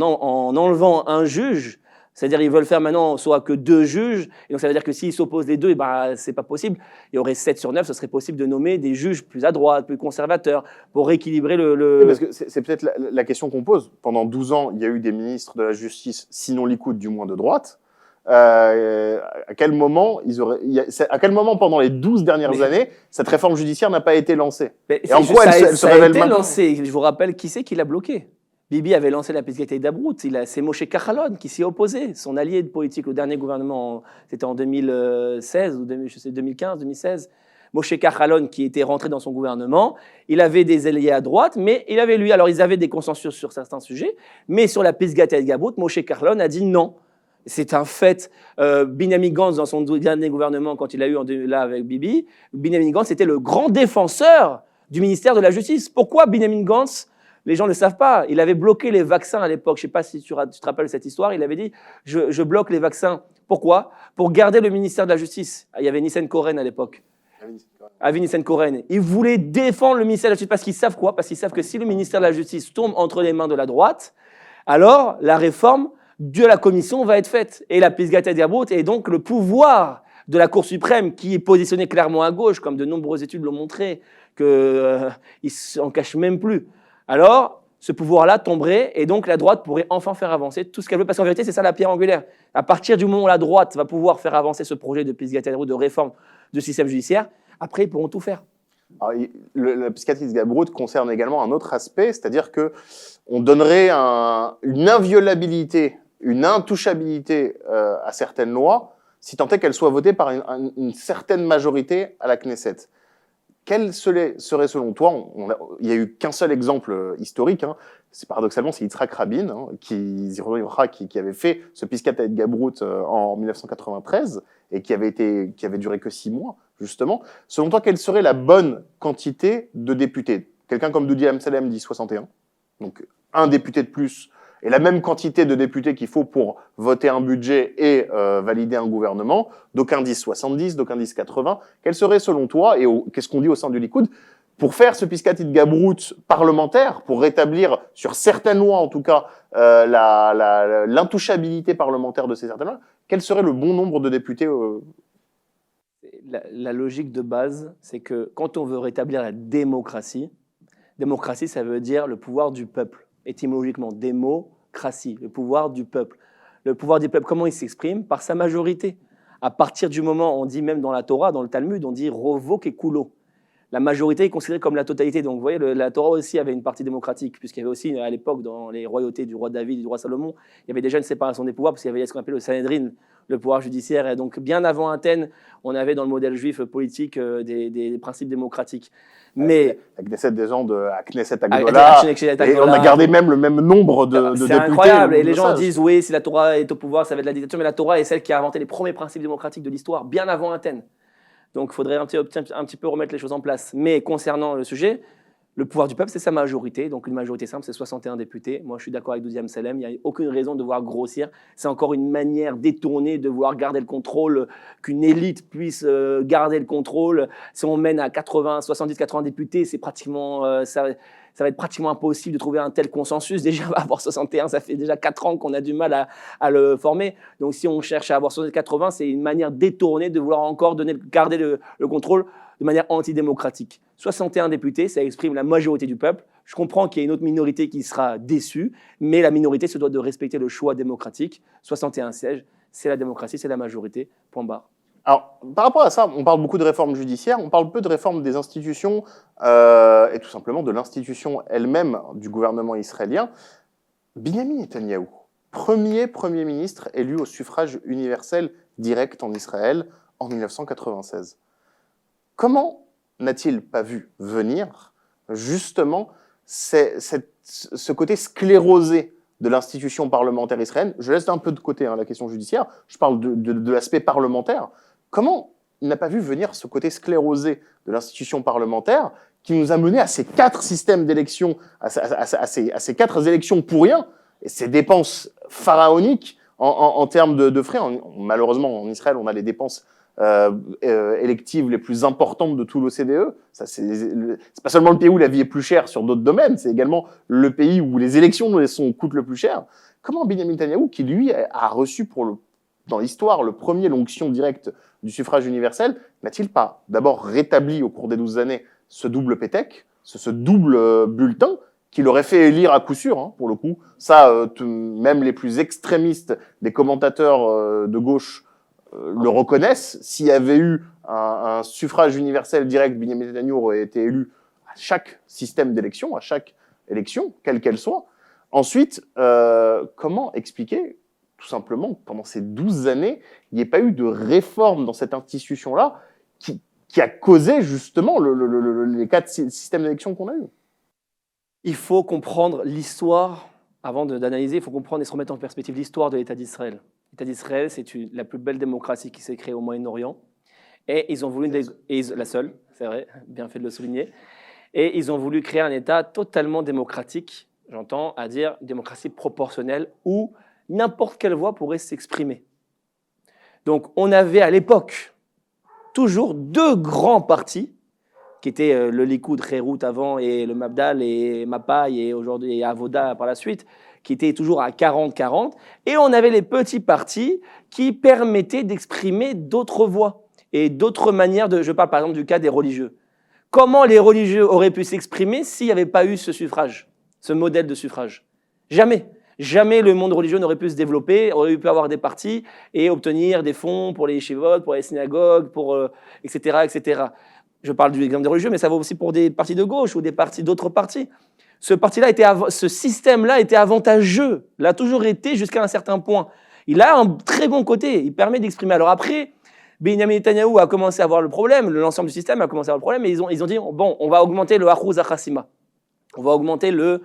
enlevant un juge. C'est-à-dire ils veulent faire maintenant soit que 2 juges, et donc ça veut dire que s'ils s'opposent les deux, c'est pas possible. Il y aurait 7 sur 9, ce serait possible de nommer des juges plus à droite, plus conservateurs, pour rééquilibrer Oui, parce que c'est peut-être la question qu'on pose. Pendant 12 ans, il y a eu des ministres de la justice, sinon Likoud, du moins de droite. À quel moment pendant les 12 dernières années, cette réforme judiciaire n'a pas été lancée? Et en quoi elle se révèle maintenant? Lancé. Je vous rappelle qui c'est qui l'a bloqué. Bibi avait lancé la Pisgata et Gabrout, c'est Moshe Kachalon qui s'y est opposé, son allié de politique au dernier gouvernement, c'était en 2016 ou 2015, 2016. Moshe Kachalon qui était rentré dans son gouvernement, il avait des alliés à droite, mais il avait lui, alors ils avaient des consensus sur certains sujets, mais sur la Pisgata et Gabrout, Moshe Kachalon a dit non. C'est un fait. Binyamin Gantz, dans son dernier gouvernement, quand il a eu là avec Bibi, Binyamin Gantz était le grand défenseur du ministère de la Justice. Pourquoi Binyamin Gantz? Les gens ne le savent pas. Il avait bloqué les vaccins à l'époque. Je ne sais pas si tu te rappelles cette histoire. Il avait dit je bloque les vaccins. Pourquoi? Pour garder le ministère de la Justice. Il y avait Nissen Koren à l'époque. Avi Nissen Koren. Ils voulaient défendre le ministère de la Justice parce qu'ils savent quoi? Parce qu'ils savent que si le ministère de la Justice tombe entre les mains de la droite, alors la réforme de la commission va être faite. Et la Pisgata et Gabrout et donc le pouvoir de la Cour suprême qui est positionné clairement à gauche, comme de nombreuses études l'ont montré, qu'ils ne s'en cachent même plus. Alors, ce pouvoir-là tomberait et donc la droite pourrait enfin faire avancer tout ce qu'elle veut. Parce qu'en vérité, c'est ça la pierre angulaire. À partir du moment où la droite va pouvoir faire avancer ce projet de Pisgata et Gabrout, de réforme du système judiciaire, après, ils pourront tout faire. Alors, la Pisgata et Gabrout concerne également un autre aspect, c'est-à-dire qu'on donnerait une inviolabilité, une intouchabilité à certaines lois, si tant est qu'elles soient votées par une certaine majorité à la Knesset. Quel serait selon toi, il n'y a eu qu'un seul exemple historique, paradoxalement c'est Yitzhak Rabin, qui avait fait ce Pisgata et Gabrout en 1993 et qui avait duré que 6 mois justement. Selon toi, quelle serait la bonne quantité de députés? Quelqu'un comme Dudi Amsalem dit 61, donc un député de plus, et la même quantité de députés qu'il faut pour voter un budget et valider un gouvernement. D'aucuns disent 70, d'aucuns disent 80. Quel serait selon toi, et qu'est-ce qu'on dit au sein du Likoud, pour faire ce Pisgata et Gabrout parlementaire, pour rétablir sur certaines lois en tout cas l'intouchabilité parlementaire de ces certaines lois, quel serait le bon nombre de députés La logique de base, c'est que quand on veut rétablir la démocratie, ça veut dire le pouvoir du peuple. Étymologiquement, démocratie, le pouvoir du peuple. Le pouvoir du peuple, comment il s'exprime? Par sa majorité. À partir du moment, on dit même dans la Torah, dans le Talmud, on dit « rovo kekulo ». la majorité est considérée comme la totalité. Donc, vous voyez, la Torah aussi avait une partie démocratique, puisqu'il y avait aussi, à l'époque, dans les royautés du roi David et du roi Salomon, il y avait déjà une séparation des pouvoirs, parce qu'il y avait ce qu'on appelait le Sanhedrin, le pouvoir judiciaire. Et donc, bien avant Athènes, on avait dans le modèle juif politique des principes démocratiques. Mais la Knesset des gens de la Knesset Agdola, et on a gardé même le même nombre de députés. C'est incroyable. Et les gens disent, oui, si la Torah est au pouvoir, ça va être la dictature. Mais la Torah est celle qui a inventé les premiers principes démocratiques de l'histoire, bien avant Athènes. Donc, il faudrait un petit peu remettre les choses en place. Mais concernant le sujet, le pouvoir du peuple, c'est sa majorité. Donc, une majorité simple, c'est 61 députés. Moi, je suis d'accord avec 12e Salem. Il n'y a aucune raison de vouloir grossir. C'est encore une manière détournée de vouloir garder le contrôle, qu'une élite puisse garder le contrôle. Si on mène à 70, 80 députés, c'est pratiquement, ça va être pratiquement impossible de trouver un tel consensus. Déjà, avoir 61, ça fait déjà 4 ans qu'on a du mal à le former. Donc, si on cherche à avoir 70, 80, c'est une manière détournée de vouloir encore garder le contrôle de manière antidémocratique. 61 députés, ça exprime la majorité du peuple. Je comprends qu'il y a une autre minorité qui sera déçue, mais la minorité se doit de respecter le choix démocratique. 61 sièges, c'est la démocratie, c'est la majorité, point barre. Alors, par rapport à ça, on parle beaucoup de réformes judiciaires, on parle peu de réforme des institutions et tout simplement de l'institution elle-même du gouvernement israélien. Binyamin Netanyahou, premier ministre élu au suffrage universel direct en Israël en 1996. Comment n'a-t-il pas vu venir justement ce côté sclérosé de l'institution parlementaire israélienne? Je laisse un peu de côté la question judiciaire, je parle de l'aspect parlementaire. Comment il n'a pas vu venir ce côté sclérosé de l'institution parlementaire qui nous a mené à ces 4 systèmes d'élection, à ces 4 élections pour rien, et ces dépenses pharaoniques en termes de frais. Malheureusement, en Israël, on a les dépenses électives les plus importantes de tout l'OCDE. C'est pas seulement le pays où la vie est plus chère sur d'autres domaines, c'est également le pays où les élections coûtent le plus cher. Comment Binyamin Netanyahou, qui lui a reçu dans l'histoire l'onction directe du suffrage universel, n'a-t-il pas d'abord rétabli au cours des 12 années ce double pétec, ce double bulletin, qui l'aurait fait élire à coup sûr, pour le coup. Ça, même les plus extrémistes des commentateurs de gauche le reconnaissent. S'il y avait eu un suffrage universel direct, Binyamin Netanyahou aurait été élu à chaque système d'élection, à chaque élection, quelle qu'elle soit. Ensuite, comment expliquer, tout simplement, pendant ces 12 années, il n'y ait pas eu de réforme dans cette institution-là qui a causé justement les 4 systèmes d'élection qu'on a eus? Il faut comprendre l'histoire, avant d'analyser, il faut comprendre et se remettre en perspective l'histoire de l'État d'Israël. L'État d'Israël, c'est la plus belle démocratie qui s'est créée au Moyen-Orient. Et ils ont voulu, la seule, c'est vrai, bien fait de le souligner. Et ils ont voulu créer un État totalement démocratique, j'entends, à dire démocratie proportionnelle, où n'importe quelle voix pourrait s'exprimer. Donc on avait à l'époque toujours 2 grands partis, qui étaient le Likoud, Kherut avant, et le Mabdal, et Mapai, et aujourd'hui et Avoda par la suite, qui étaient toujours à 40-40. Et on avait les petits partis qui permettaient d'exprimer d'autres voix et d'autres manières je parle par exemple du cas des religieux. Comment les religieux auraient pu s'exprimer s'il n'y avait pas eu ce suffrage, ce modèle de suffrage? Jamais. Jamais le monde religieux n'aurait pu se développer, aurait pu avoir des partis et obtenir des fonds pour les yeshivot, pour les synagogues, etc., etc. Je parle du exemple des religieux, mais ça vaut aussi pour des partis de gauche ou des partis d'autres partis. Ce système-là était avantageux, l'a toujours été jusqu'à un certain point. Il a un très bon côté, il permet d'exprimer. Alors après, Binyamin Netanyahou a commencé à avoir le problème, l'ensemble du système a commencé à avoir le problème, et ils ont dit, bon, on va augmenter le Achuz HaChassima. On va augmenter le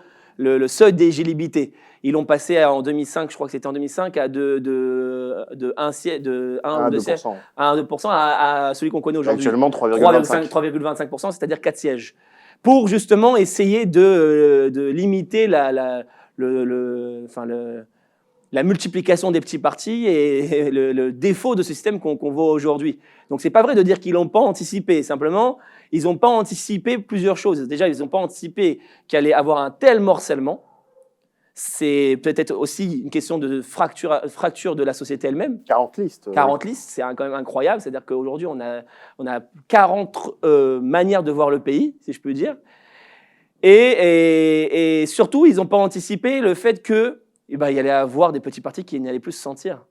seuil d'éligibilité. Ils l'ont passé en 2005, je crois que c'était en 2005, à 2% à celui qu'on connaît aujourd'hui. Actuellement, 3,25%, c'est-à-dire 4 sièges. Pour justement essayer de limiter la multiplication des petits partis et le défaut de ce système qu'on voit aujourd'hui. Donc c'est pas vrai de dire qu'ils l'ont pas anticipé, simplement ils n'ont pas anticipé plusieurs choses. Déjà, ils n'ont pas anticipé qu'il allait avoir un tel morcellement. C'est peut-être aussi une question de fracture de la société elle-même. 40 listes. 40 listes, c'est quand même incroyable. C'est-à-dire qu'aujourd'hui, on a 40 manières de voir le pays, si je peux dire. Et surtout, ils n'ont pas anticipé le fait qu'il y allait avoir des petits partis qui n'allaient plus se sentir,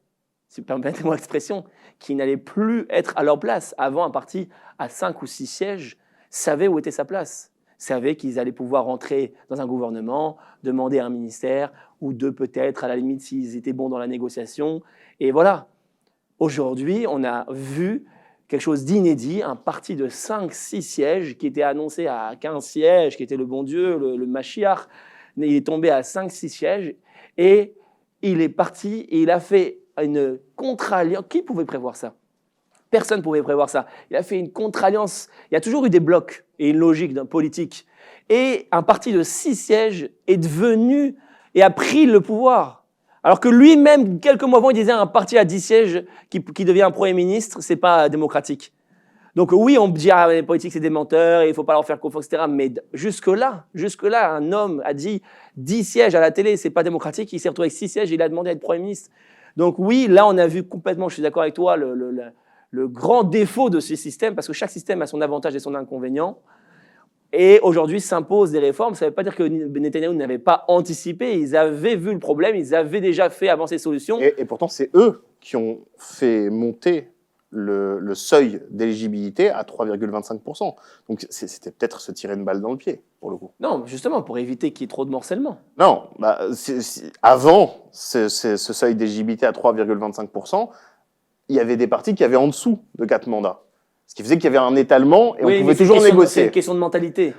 si vous permettez-moi l'expression, qui n'allaient plus être à leur place. Avant, un parti à 5 ou 6 sièges, savait où était sa place, savait qu'ils allaient pouvoir rentrer dans un gouvernement, demander un ministère, ou deux peut-être, à la limite, s'ils étaient bons dans la négociation. Et voilà. Aujourd'hui, on a vu quelque chose d'inédit, un parti de 5-6 sièges qui était annoncé à 15 sièges, qui était le bon Dieu, le Mashiach. Il est tombé à 5-6 sièges et il est parti et il a fait une contre-alliance. Qui pouvait prévoir ça? Personne ne pouvait prévoir ça. Il a fait une contre-alliance. Il y a toujours eu des blocs et une logique d'un politique. Et un parti de 6 sièges est devenu et a pris le pouvoir. Alors que lui-même, quelques mois avant, il disait un parti à 10 sièges qui devient un Premier ministre, c'est pas démocratique. Donc oui, on dit les politiques c'est des menteurs, et il faut pas leur faire confiance, etc. Mais jusque-là, un homme a dit 10 sièges à la télé, c'est pas démocratique, il s'est retrouvé avec 6 sièges et il a demandé à être Premier ministre. Donc oui, là on a vu complètement, je suis d'accord avec toi, le grand défaut de ce système, parce que chaque système a son avantage et son inconvénient. Et aujourd'hui s'imposent des réformes. Ça ne veut pas dire que Netanyahou n'avait pas anticipé. Ils avaient vu le problème, ils avaient déjà fait avancer les solutions. Et pourtant, c'est eux qui ont fait monter le seuil d'éligibilité à 3,25%. Donc c'était peut-être se tirer une balle dans le pied, pour le coup. Non, justement, pour éviter qu'il y ait trop de morcellement. Non, avant ce seuil d'éligibilité à 3,25%, il y avait des partis qui avaient en dessous de 4 mandats. Ce qui faisait qu'il y avait un étalement et on pouvait toujours négocier. C'est une question de mentalité.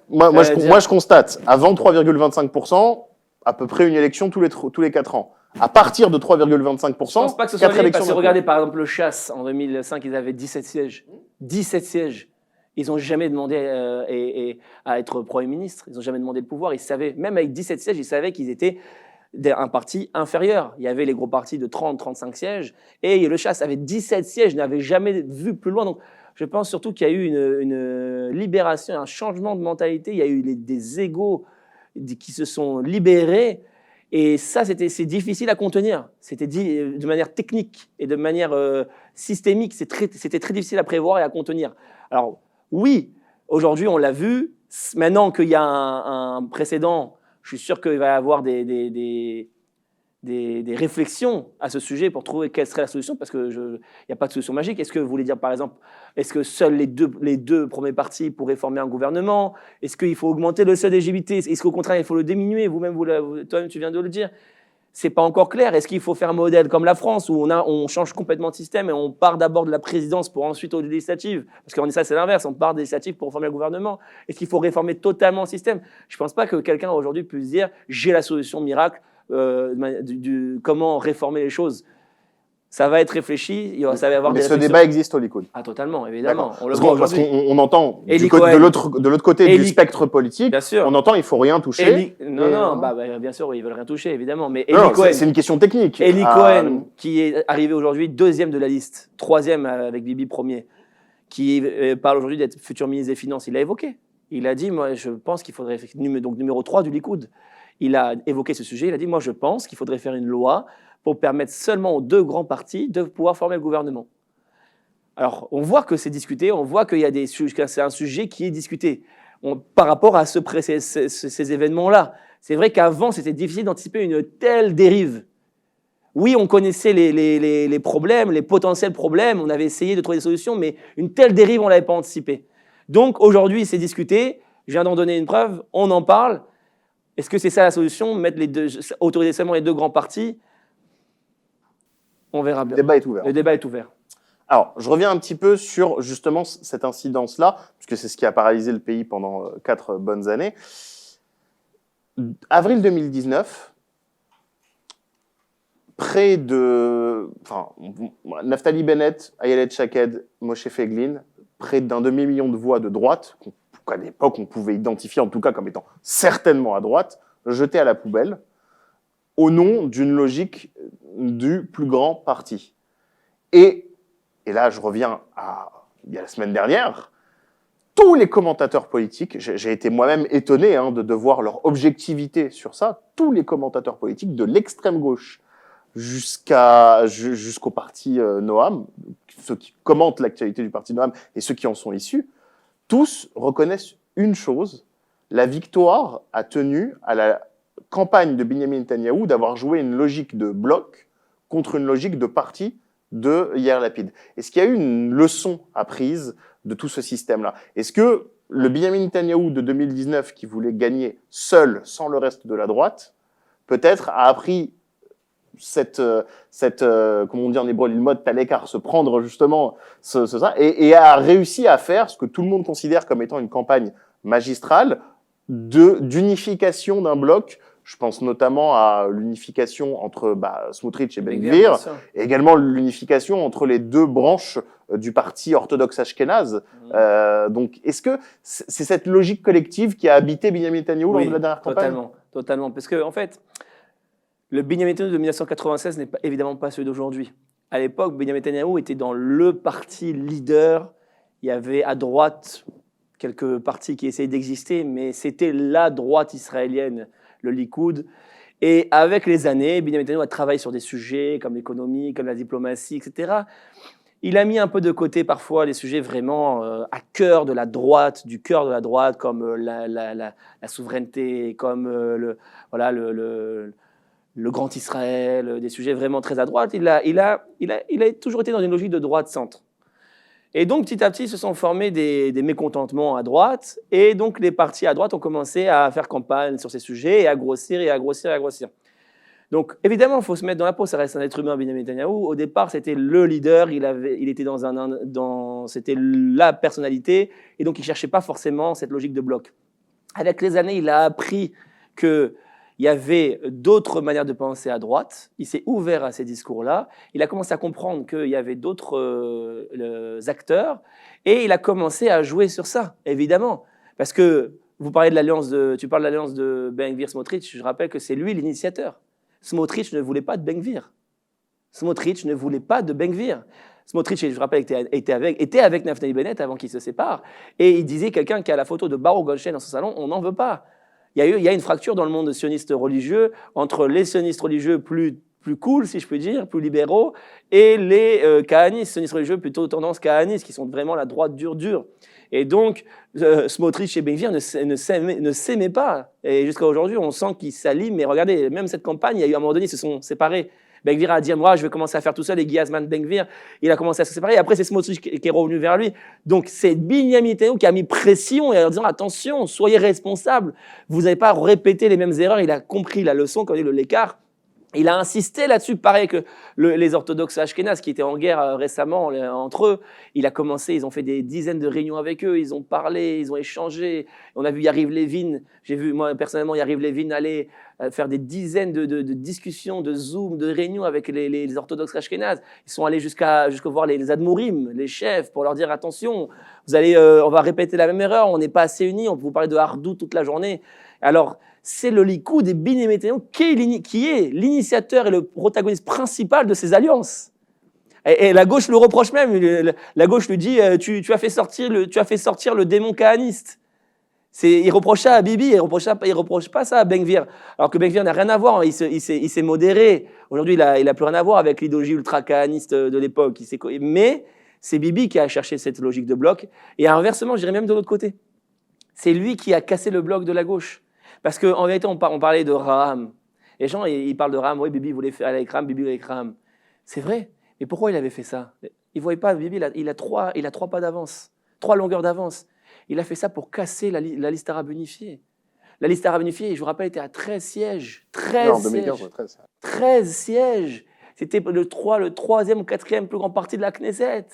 Moi, je constate, avant 3,25%, à peu près une élection tous les 4 ans. À partir de 3,25%, je pense pas que ce soit lié, parce que regardez par exemple le Chasse, en 2005, ils avaient 17 sièges. 17 sièges. Ils n'ont jamais demandé à être Premier ministre, ils n'ont jamais demandé le pouvoir. Ils savaient, même avec 17 sièges, ils savaient qu'ils étaient un parti inférieur. Il y avait les gros partis de 30-35 sièges, et le Chasse avait 17 sièges, n'avait jamais vu plus loin. Donc, je pense surtout qu'il y a eu une libération, un changement de mentalité. Il y a eu des égos qui se sont libérés, et ça, c'est difficile à contenir. C'était dit de manière technique et de manière systémique. C'était très difficile à prévoir et à contenir. Alors, oui, aujourd'hui, on l'a vu. Maintenant qu'il y a un précédent, je suis sûr qu'il va y avoir des réflexions à ce sujet pour trouver quelle serait la solution, parce qu'il n'y a pas de solution magique. Est-ce que vous voulez dire, par exemple, est-ce que seuls les deux premiers partis pourraient former un gouvernement? Est-ce qu'il faut augmenter le seuil d'éligibilité? Est-ce qu'au contraire, il faut le diminuer? Vous-même, toi-même, tu viens de le dire. C'est pas encore clair. Est-ce qu'il faut faire un modèle comme la France, où on change complètement de système et on part d'abord de la présidence pour ensuite aux législatives? Parce qu'on dit ça, c'est l'inverse. On part des législatives pour former le gouvernement. Est-ce qu'il faut réformer totalement le système? Je pense pas que quelqu'un aujourd'hui puisse dire « j'ai la solution miracle ». Comment réformer les choses. Ça va être réfléchi, ça va y avoir mais ce débat existe au Likoud. Ah, totalement, évidemment. Parce qu'on entend de l'autre côté du spectre politique, bien sûr. On entend il faut rien toucher. Bien sûr, ils veulent rien toucher, évidemment. Mais c'est une question technique. Eli Cohen, qui est arrivé aujourd'hui deuxième de la liste, troisième avec Bibi premier, qui parle aujourd'hui d'être futur ministre des Finances, il l'a évoqué. Il a dit, moi, je pense qu'il faudrait, donc numéro 3 du Likoud. Il a évoqué ce sujet, il a dit « Moi, je pense qu'il faudrait faire une loi pour permettre seulement aux deux grands partis de pouvoir former le gouvernement. » Alors, on voit que c'est discuté, on voit qu'il y a c'est un sujet qui est discuté par rapport à ces événements-là. C'est vrai qu'avant, c'était difficile d'anticiper une telle dérive. Oui, on connaissait les problèmes, les potentiels problèmes, on avait essayé de trouver des solutions, mais une telle dérive, on ne l'avait pas anticipée. Donc, aujourd'hui, c'est discuté, je viens d'en donner une preuve, on en parle. Est-ce que c'est ça la solution, autoriser seulement les deux grands partis? On verra bien. Le débat est ouvert. Le débat est ouvert. Alors, je reviens un petit peu sur justement cette incidence-là, puisque c'est ce qui a paralysé le pays pendant 4 bonnes années. Avril 2019, Naftali Bennett, Ayelet Shaked, Moshe Feiglin, près d'un demi-million de voix de droite, qu'à l'époque on pouvait identifier en tout cas comme étant certainement à droite, jetées à la poubelle, au nom d'une logique du plus grand parti. Et là je reviens il y a la semaine dernière, tous les commentateurs politiques, j'ai été moi-même étonné de voir leur objectivité sur ça, tous les commentateurs politiques de l'extrême gauche jusqu'au parti Noam, ceux qui commentent l'actualité du parti Noam et ceux qui en sont issus, tous reconnaissent une chose, la victoire a tenu à la campagne de Benyamin Netanyahou d'avoir joué une logique de bloc contre une logique de parti de Yair Lapid. Est-ce qu'il y a eu une leçon apprise de tout ce système-là? Est-ce que le Benyamin Netanyahou de 2019 qui voulait gagner seul, sans le reste de la droite, peut-être a appris comme on dit en hébreu, le mode talekar, se prendre justement ça, et a réussi à faire ce que tout le monde considère comme étant une campagne magistrale d'unification d'un bloc. Je pense notamment à l'unification entre Smotrich et Ben Gvir, et également l'unification entre les deux branches du parti orthodoxe ashkénaze. Donc, est-ce que c'est cette logique collective qui a habité Benyamin Netanyahou lors de la dernière campagne ? Totalement. Parce que, en fait, le Benyamin Netanyahou de 1996 n'est évidemment pas celui d'aujourd'hui. À l'époque, Benyamin Netanyahou était dans le parti leader. Il y avait à droite quelques partis qui essayaient d'exister, mais c'était la droite israélienne, le Likoud. Et avec les années, Benyamin Netanyahou a travaillé sur des sujets comme l'économie, comme la diplomatie, etc. Il a mis un peu de côté parfois les sujets vraiment à cœur de la droite, du cœur de la droite, comme la souveraineté, comme le Grand Israël, des sujets vraiment très à droite. Il a toujours été dans une logique de droite-centre. Et donc, petit à petit, se sont formés des mécontentements à droite, et donc les partis à droite ont commencé à faire campagne sur ces sujets, et à grossir, et à grossir, et à grossir. Donc, évidemment, il faut se mettre dans la peau, ça reste un être humain, Benyamin Netanyahou. Au départ, c'était le leader, il était c'était la personnalité, et donc il ne cherchait pas forcément cette logique de bloc. Avec les années, il a appris qu'il y avait d'autres manières de penser à droite, il s'est ouvert à ces discours-là, il a commencé à comprendre qu'il y avait d'autres acteurs, et il a commencé à jouer sur ça, évidemment. Parce que tu parles de l'alliance de Ben Gvir-Smotrich, je rappelle que c'est lui l'initiateur. Smotrich ne voulait pas de Ben Gvir. Smotrich, je rappelle, était avec Naftali Bennett avant qu'ils se séparent, et il disait, quelqu'un qui a la photo de Baruch Goldstein dans son salon, on n'en veut pas. Il y a une fracture dans le monde sioniste religieux entre les sionistes religieux plus cool, si je peux dire, plus libéraux, et les kahanistes, sionistes religieux plutôt tendance kahaniste, qui sont vraiment la droite dure. Et donc, Smotrich et Ben Gvir ne s'aimaient pas. Et jusqu'à aujourd'hui, on sent qu'ils s'allient. Mais regardez, même cette campagne, il y a eu un moment donné, ils se sont séparés. Ben Gvir a dit, moi, je vais commencer à faire tout seul. Et Guy Hazman Ben Gvir, il a commencé à se séparer. Et après, c'est Smotrich qui est revenu vers lui. Donc, c'est Benyamin Netanyahou qui a mis pression et en disant, attention, soyez responsables. Vous n'allez pas répéter les mêmes erreurs. Il a compris la leçon, comme dit l'écart. Il a insisté là-dessus, pareil que les orthodoxes ashkénazes qui étaient en guerre récemment entre eux. Ils ont fait des dizaines de réunions avec eux, ils ont parlé, ils ont échangé. On a vu Yariv Levin, j'ai vu moi personnellement Yariv Levin aller faire des dizaines de discussions, de Zoom, de réunions avec les orthodoxes ashkénazes. Ils sont allés jusqu'à voir les admourim, les chefs, pour leur dire attention, on va répéter la même erreur, on n'est pas assez unis, on peut vous parler de hardou toute la journée. Alors, c'est le Likoud des Benyamin Netanyahou qui est l'initiateur et le protagoniste principal de ces alliances. Et la gauche le reproche même. La gauche lui dit tu as fait sortir le démon kahaniste. Il reproche ça à Bibi, il reproche pas ça à Ben Gvir. Alors que Ben Gvir n'a rien à voir, il s'est modéré. Aujourd'hui, il a plus rien à voir avec l'idéologie ultra-kahaniste de l'époque. Mais c'est Bibi qui a cherché cette logique de bloc. Et inversement, je dirais même de l'autre côté. C'est lui qui a cassé le bloc de la gauche. Parce qu'en vérité, on parlait de Raham. Les gens, ils parlent de Raham. Oui, Bibi voulait faire avec Raham, Bibi avec Raham. C'est vrai. Mais pourquoi il avait fait ça? Il ne voyait pas, Bibi, il a 3 pas d'avance, 3 longueurs d'avance. Il a fait ça pour casser la liste arabe unifiée. La liste arabe unifiée, je vous rappelle, était à 13 sièges. 13 sièges. C'était le 3e ou 4e plus grand parti de la Knesset.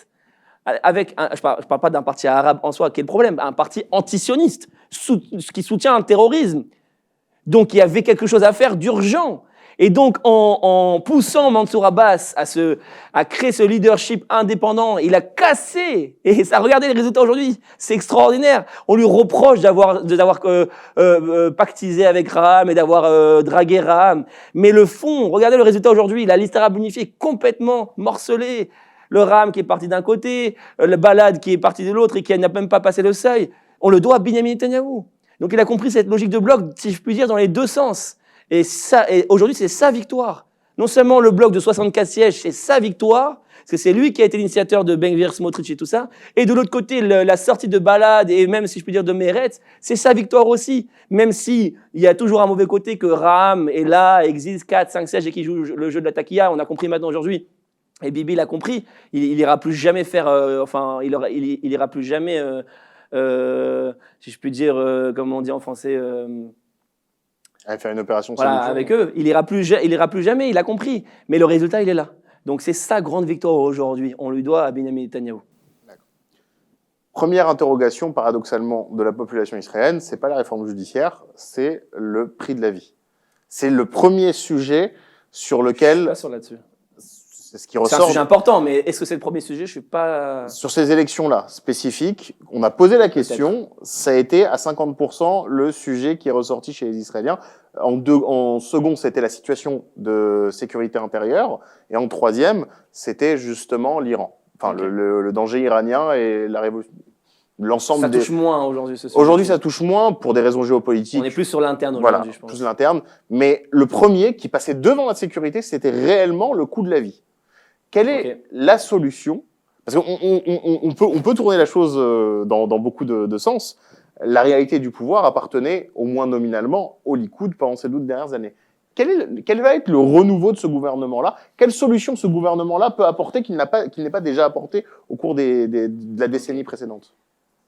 Je parle pas d'un parti arabe en soi, qui est le problème, un parti antisioniste, qui soutient le terrorisme. Donc il y avait quelque chose à faire d'urgent. Et donc en poussant Mansour Abbas à créer ce leadership indépendant, il a cassé. Et ça, regardez les résultats aujourd'hui, c'est extraordinaire. On lui reproche d'avoir pactisé avec Raham et d'avoir dragué Raham. Mais le fond, regardez le résultat aujourd'hui, la liste arabe unifiée est complètement morcelée. Le Raham qui est parti d'un côté, le Balad qui est parti de l'autre et qui n'a même pas passé le seuil, on le doit à Benyamin Netanyahou. Donc il a compris cette logique de bloc, si je puis dire, dans les deux sens. Et aujourd'hui, c'est sa victoire. Non seulement le bloc de 64 sièges, c'est sa victoire, parce que c'est lui qui a été l'initiateur de Ben Gvir, Smotrich et tout ça. Et de l'autre côté, la sortie de Balad et même, si je puis dire, de Meretz, c'est sa victoire aussi. Même s'il y a toujours un mauvais côté que Raham est là, existe 4, 5 sièges et qui joue le jeu de la taquilla, on a compris maintenant aujourd'hui. Et Bibi l'a compris, il ira plus jamais faire, il ira plus jamais si je puis dire, comme on dit en français, À faire une opération voilà, séduction. avec eux. Il ira plus jamais, il a compris. Mais le résultat, il est là. Donc c'est sa grande victoire aujourd'hui. On lui doit à Benjamin Netanyahou. Première interrogation, paradoxalement, de la population israélienne, c'est pas la réforme judiciaire, c'est le prix de la vie. C'est le premier sujet sur Je suis lequel, pas sûr là-dessus. c'est ce qui C'est un ressort sujet important, mais est-ce que c'est le premier sujet? Je suis pas. sur ces élections-là spécifiques. On a posé la question, ça a été à 50% le sujet qui est ressorti chez les Israéliens. En second, c'était la situation de sécurité intérieure, et en troisième, c'était justement l'Iran. Enfin, Ok. le danger iranien et la révolution. L'ensemble Ça des. touche moins aujourd'hui ce sujet. Aujourd'hui, ça touche moins pour des raisons géopolitiques. On est plus sur l'interne Voilà, aujourd'hui, je pense. plus l'interne. Mais le premier qui passait devant la sécurité, c'était réellement le coût de la vie. Quelle est Ok. la solution? Parce qu'on peut tourner la chose dans beaucoup de sens. La réalité du pouvoir appartenait, au moins nominalement, au Likoud pendant ces 12 dernières années. Quel va être le renouveau de ce gouvernement-là? Quelle solution ce gouvernement-là peut apporter qu'il n'ait pas déjà apporté au cours de la décennie précédente?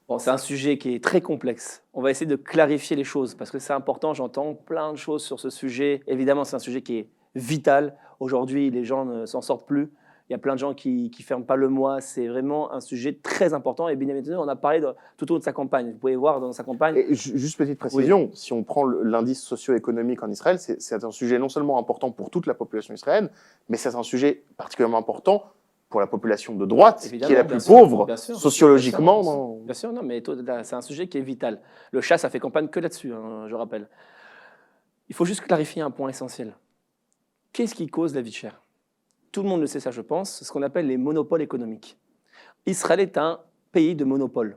Bon, c'est un sujet qui est très complexe. On va essayer de clarifier les choses parce que c'est important. J'entends plein de choses sur ce sujet. Évidemment, c'est un sujet qui est vital. Aujourd'hui, les gens ne s'en sortent plus. Il y a plein de gens qui ferment pas le mois. C'est vraiment un sujet très important. Et Benjamin Netanyahu, on a parlé tout au long de sa campagne. Vous pouvez voir dans sa campagne. Et juste petite précision, si on prend l'indice socio-économique en Israël, c'est un sujet non seulement important pour toute la population israélienne, mais c'est un sujet particulièrement important pour la population de droite, Évidemment, qui est la bien plus sûr, pauvre bien sûr, sociologiquement. bien sûr. dans- Bien sûr, non, mais c'est un sujet qui est vital. Le chat, ça fait campagne que là-dessus, hein, je rappelle. Il faut juste clarifier un point essentiel. Qu'est-ce qui cause la vie chère? Tout le monde le sait, ça, je pense. C'est ce qu'on appelle les monopoles économiques. Israël est un pays de monopoles.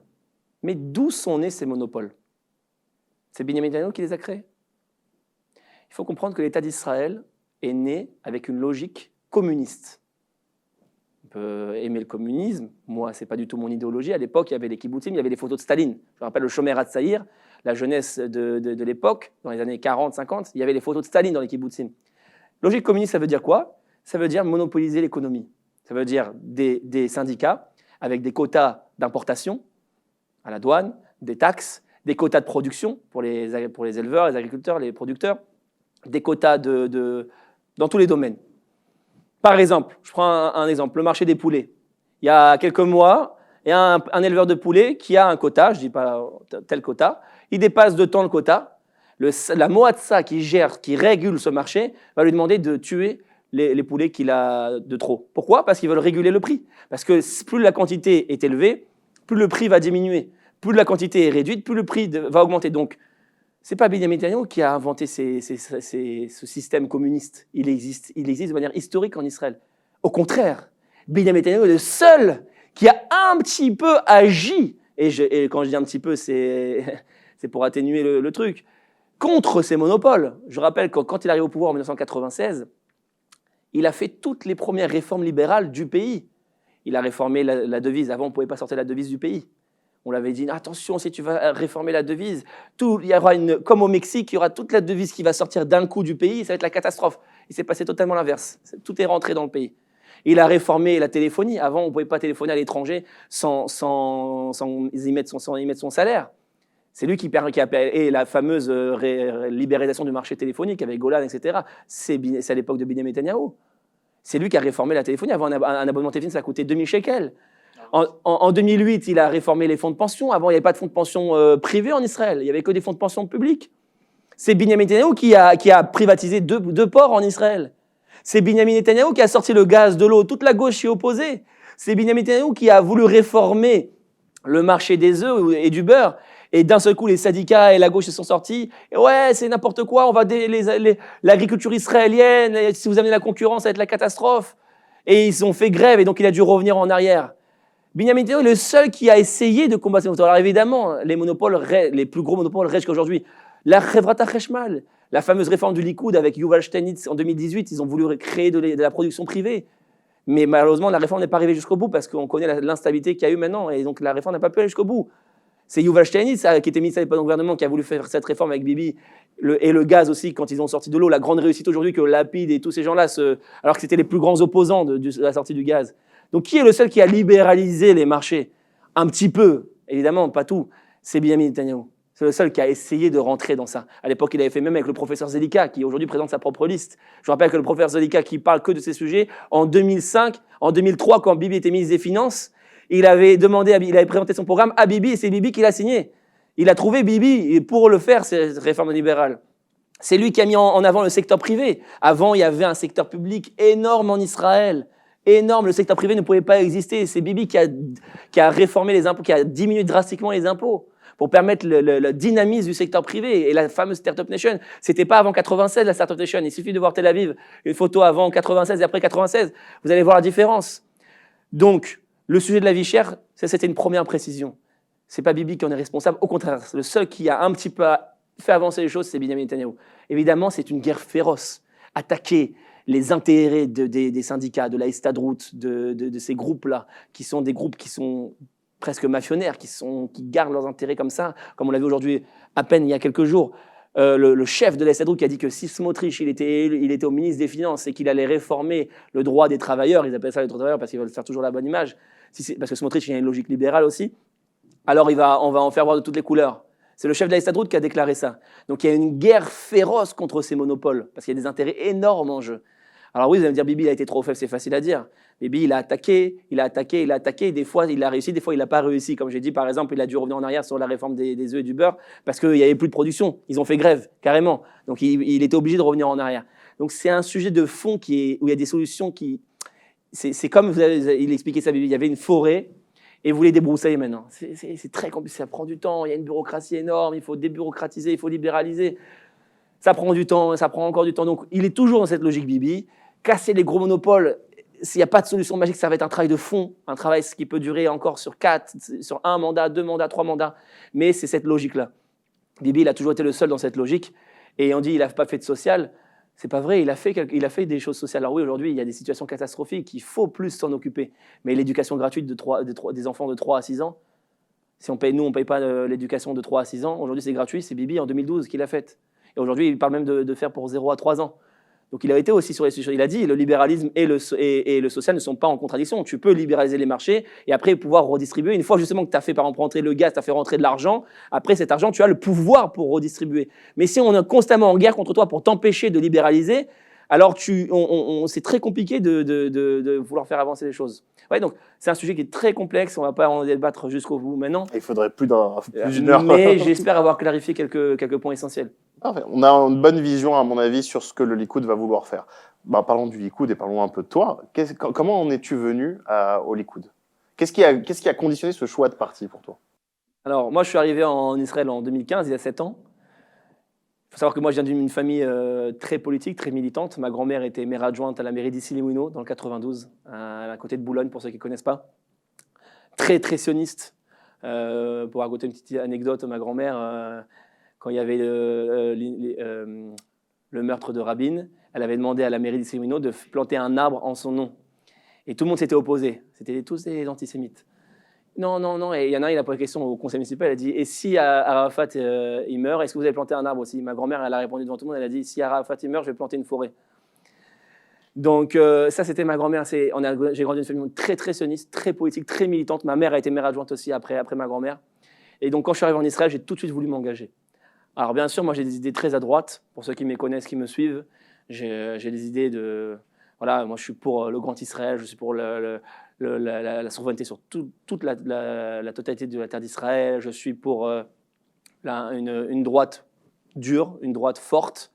Mais d'où sont nés ces monopoles? C'est Benjamin Netanyahu qui les a créés. Il faut comprendre que l'État d'Israël est né avec une logique communiste. On peut aimer le communisme. Moi, ce n'est pas du tout mon idéologie. À l'époque, il y avait les kibbutzim, il y avait les photos de Staline. Je me rappelle le Shomer HaTzaïr, la jeunesse de l'époque, dans les années 40, 50, il y avait les photos de Staline dans les kibbutzim. Logique communiste, ça veut dire quoi? Ça veut dire monopoliser l'économie. Ça veut dire des syndicats avec des quotas d'importation à la douane, des taxes, des quotas de production pour les éleveurs, les agriculteurs, les producteurs, des quotas dans tous les domaines. Par exemple, je prends un exemple, le marché des poulets. Il y a quelques mois, il y a un éleveur de poulets qui a un quota, je ne dis pas tel quota, il dépasse de temps le quota. La Moatsa qui régule ce marché, va lui demander de tuer les poulets qu'il a de trop. Pourquoi? Parce qu'ils veulent réguler le prix. Parce que plus la quantité est élevée, plus le prix va diminuer. Plus la quantité est réduite, plus le prix va augmenter. Donc, ce n'est pas Benjamin Netanyahu qui a inventé ce système communiste. Il existe de manière historique en Israël. Au contraire, Benjamin Netanyahu est le seul qui a un petit peu agi, et quand je dis un petit peu, c'est pour atténuer le truc, contre ces monopoles. Je rappelle que quand il arrive au pouvoir en 1996, il a fait toutes les premières réformes libérales du pays. Il a réformé la devise. Avant, on ne pouvait pas sortir la devise du pays. On l'avait dit, attention, si tu vas réformer la devise, il y aura comme au Mexique, il y aura toute la devise qui va sortir d'un coup du pays, ça va être la catastrophe. Il s'est passé totalement l'inverse. Tout est rentré dans le pays. Il a réformé la téléphonie. Avant, on ne pouvait pas téléphoner à l'étranger sans y mettre son salaire. C'est lui qui a et la fameuse libéralisation du marché téléphonique avec Golan, etc. C'est à l'époque de Benjamin Netanyahu. C'est lui qui a réformé la téléphonie. Avant, un abonnement téléphonique, ça coûtait 2000 shekels. En 2008, il a réformé les fonds de pension. Avant, il n'y avait pas de fonds de pension privés en Israël. Il n'y avait que des fonds de pension publics. C'est Benjamin Netanyahu qui a privatisé deux ports en Israël. C'est Benjamin Netanyahu qui a sorti le gaz de l'eau. Toute la gauche y est opposée. C'est Benjamin Netanyahu qui a voulu réformer le marché des œufs et du beurre. Et d'un seul coup, les syndicats et la gauche se sont sortis. Et ouais, c'est n'importe quoi, on va l'agriculture israélienne, et si vous amenez la concurrence, ça va être la catastrophe. Et ils ont fait grève, et donc il a dû revenir en arrière. Benjamin Netanyahu est le seul qui a essayé de combattre ces monopoles. Alors évidemment, les plus gros monopoles restent qu'aujourd'hui. La Chevrata Cheshmal, la fameuse réforme du Likoud avec Yuval Steinitz en 2018, ils ont voulu créer de la production privée. Mais malheureusement, la réforme n'est pas arrivée jusqu'au bout parce qu'on connaît l'instabilité qu'il y a eu maintenant. Et donc la réforme n'a pas pu aller jusqu'au bout. C'est Yuval Steinitz, qui était ministre à l'époque du gouvernement, qui a voulu faire cette réforme avec Bibi. Et le gaz aussi, quand ils ont sorti de l'eau. La grande réussite aujourd'hui que Lapid et tous ces gens-là, alors que c'était les plus grands opposants de la sortie du gaz. Donc qui est le seul qui a libéralisé les marchés? Un petit peu. Évidemment, pas tout. C'est Benyamin Netanyahou. C'est le seul qui a essayé de rentrer dans ça. À l'époque, il avait fait même avec le professeur Zelika, qui aujourd'hui présente sa propre liste. Je rappelle que le professeur Zelika, qui parle que de ces sujets, en 2003, quand Bibi était ministre des Finances, il avait présenté son programme à Bibi et c'est Bibi qui l'a signé. Il a trouvé Bibi pour le faire, cette réforme libérale. C'est lui qui a mis en avant le secteur privé. Avant, il y avait un secteur public énorme en Israël. Énorme, le secteur privé ne pouvait pas exister. C'est Bibi qui a réformé les impôts, qui a diminué drastiquement les impôts pour permettre le dynamisme du secteur privé. Et la fameuse Startup Nation, c'était pas avant 96 la Startup Nation. Il suffit de voir Tel Aviv, une photo avant 96 et après 96. Vous allez voir la différence. Donc, le sujet de la vie chère, c'était une première précision. C'est pas Bibi qui en est responsable. Au contraire, le seul qui a un petit peu fait avancer les choses, c'est Benyamin Netanyahou. Évidemment, c'est une guerre féroce. Attaquer les intérêts des syndicats, de la Histadrout, de ces groupes-là, qui sont des groupes qui sont presque mafionnaires, qui gardent leurs intérêts comme ça, comme on l'a vu aujourd'hui à peine il y a quelques jours. Le chef de la Histadrout qui a dit que si Smotrich il était au ministre des Finances et qu'il allait réformer le droit des travailleurs, ils appellent ça les droits des travailleurs parce qu'ils veulent faire toujours la bonne image, parce que Smotrich il a une logique libérale aussi, alors on va en faire voir de toutes les couleurs. C'est le chef de la Histadrout qui a déclaré ça. Donc il y a une guerre féroce contre ces monopoles, parce qu'il y a des intérêts énormes en jeu. Alors oui, vous allez me dire, Bibi a été trop faible, c'est facile à dire. Bibi, il a attaqué, des fois il a réussi, des fois il n'a pas réussi. Comme j'ai dit, par exemple, il a dû revenir en arrière sur la réforme des œufs et du beurre, parce qu'il n'y avait plus de production. Ils ont fait grève, carrément. Donc il était obligé de revenir en arrière. Donc c'est un sujet de fond où il y a des solutions qui... C'est comme, il expliquait ça, Bibi, il y avait une forêt, et vous les débroussaillez maintenant. C'est très compliqué, ça prend du temps, il y a une bureaucratie énorme, il faut débureaucratiser, il faut libéraliser. Ça prend du temps, ça prend encore du temps. Donc il est toujours dans cette logique Bibi. Casser les gros monopoles, s'il n'y a pas de solution magique, ça va être un travail de fond, un travail qui peut durer encore sur 4, sur 1 mandat, 2 mandats, 3 mandats. Mais c'est cette logique-là. Bibi, il a toujours été le seul dans cette logique. Et on dit qu'il n'a pas fait de social. C'est pas vrai, il a fait des choses sociales. Alors oui, aujourd'hui, il y a des situations catastrophiques, il faut plus s'en occuper. Mais l'éducation gratuite des enfants de 3 à 6 ans, si on paye, nous, on ne paye pas l'éducation de 3 à 6 ans, aujourd'hui c'est gratuit, c'est Bibi en 2012 qui l'a faite. Et aujourd'hui, il parle même de faire pour 0 à 3 ans. Donc il a été aussi sur les sujets. Il a dit le libéralisme et le social ne sont pas en contradiction. Tu peux libéraliser les marchés et après pouvoir redistribuer. Une fois justement que tu as fait par exemple rentrer le gaz, tu as fait rentrer de l'argent, après cet argent, tu as le pouvoir pour redistribuer. Mais si on est constamment en guerre contre toi pour t'empêcher de libéraliser, alors c'est très compliqué de vouloir faire avancer les choses. Ouais, donc c'est un sujet qui est très complexe, on ne va pas en débattre jusqu'au bout maintenant. Il faudrait plus d'une heure. Mais j'espère avoir clarifié quelques points essentiels. Parfait. On a une bonne vision, à mon avis, sur ce que le Likoud va vouloir faire. Parlons du Likoud et parlons un peu de toi. Comment en es-tu venu au Likoud ? Qu'est-ce qui a conditionné ce choix de parti pour toi ? Alors, moi, je suis arrivé en Israël en 2015, il y a 7 ans. Il faut savoir que moi, je viens d'une famille très politique, très militante. Ma grand-mère était maire adjointe à la mairie d'Issy-les-Moulineaux, dans le 92, à côté de Boulogne, pour ceux qui ne connaissent pas. Très, très sioniste. Pour raconter une petite anecdote, ma grand-mère... quand il y avait le meurtre de Rabin, elle avait demandé à la mairie d'Issy-les-Moulineaux de planter un arbre en son nom. Et tout le monde s'était opposé. C'était tous des antisémites. Non. Et il y en a un, il a posé la question au conseil municipal, elle a dit « Et si Arafat il meurt, est-ce que vous allez planter un arbre aussi ?» Ma grand-mère, elle a répondu devant tout le monde, elle a dit « Si Arafat il meurt, je vais planter une forêt. » Donc ça, c'était ma grand-mère. J'ai grandi dans une famille très, très sioniste, très politique, très militante. Ma mère a été maire adjointe aussi après ma grand-mère. Et donc quand je suis arrivé en Israël, j'ai tout de suite voulu m'engager. Alors bien sûr, moi j'ai des idées très à droite, pour ceux qui me connaissent, qui me suivent. J'ai des idées de... Voilà, moi je suis pour le Grand Israël, je suis pour la souveraineté sur toute la totalité de la terre d'Israël, je suis pour une droite dure, une droite forte.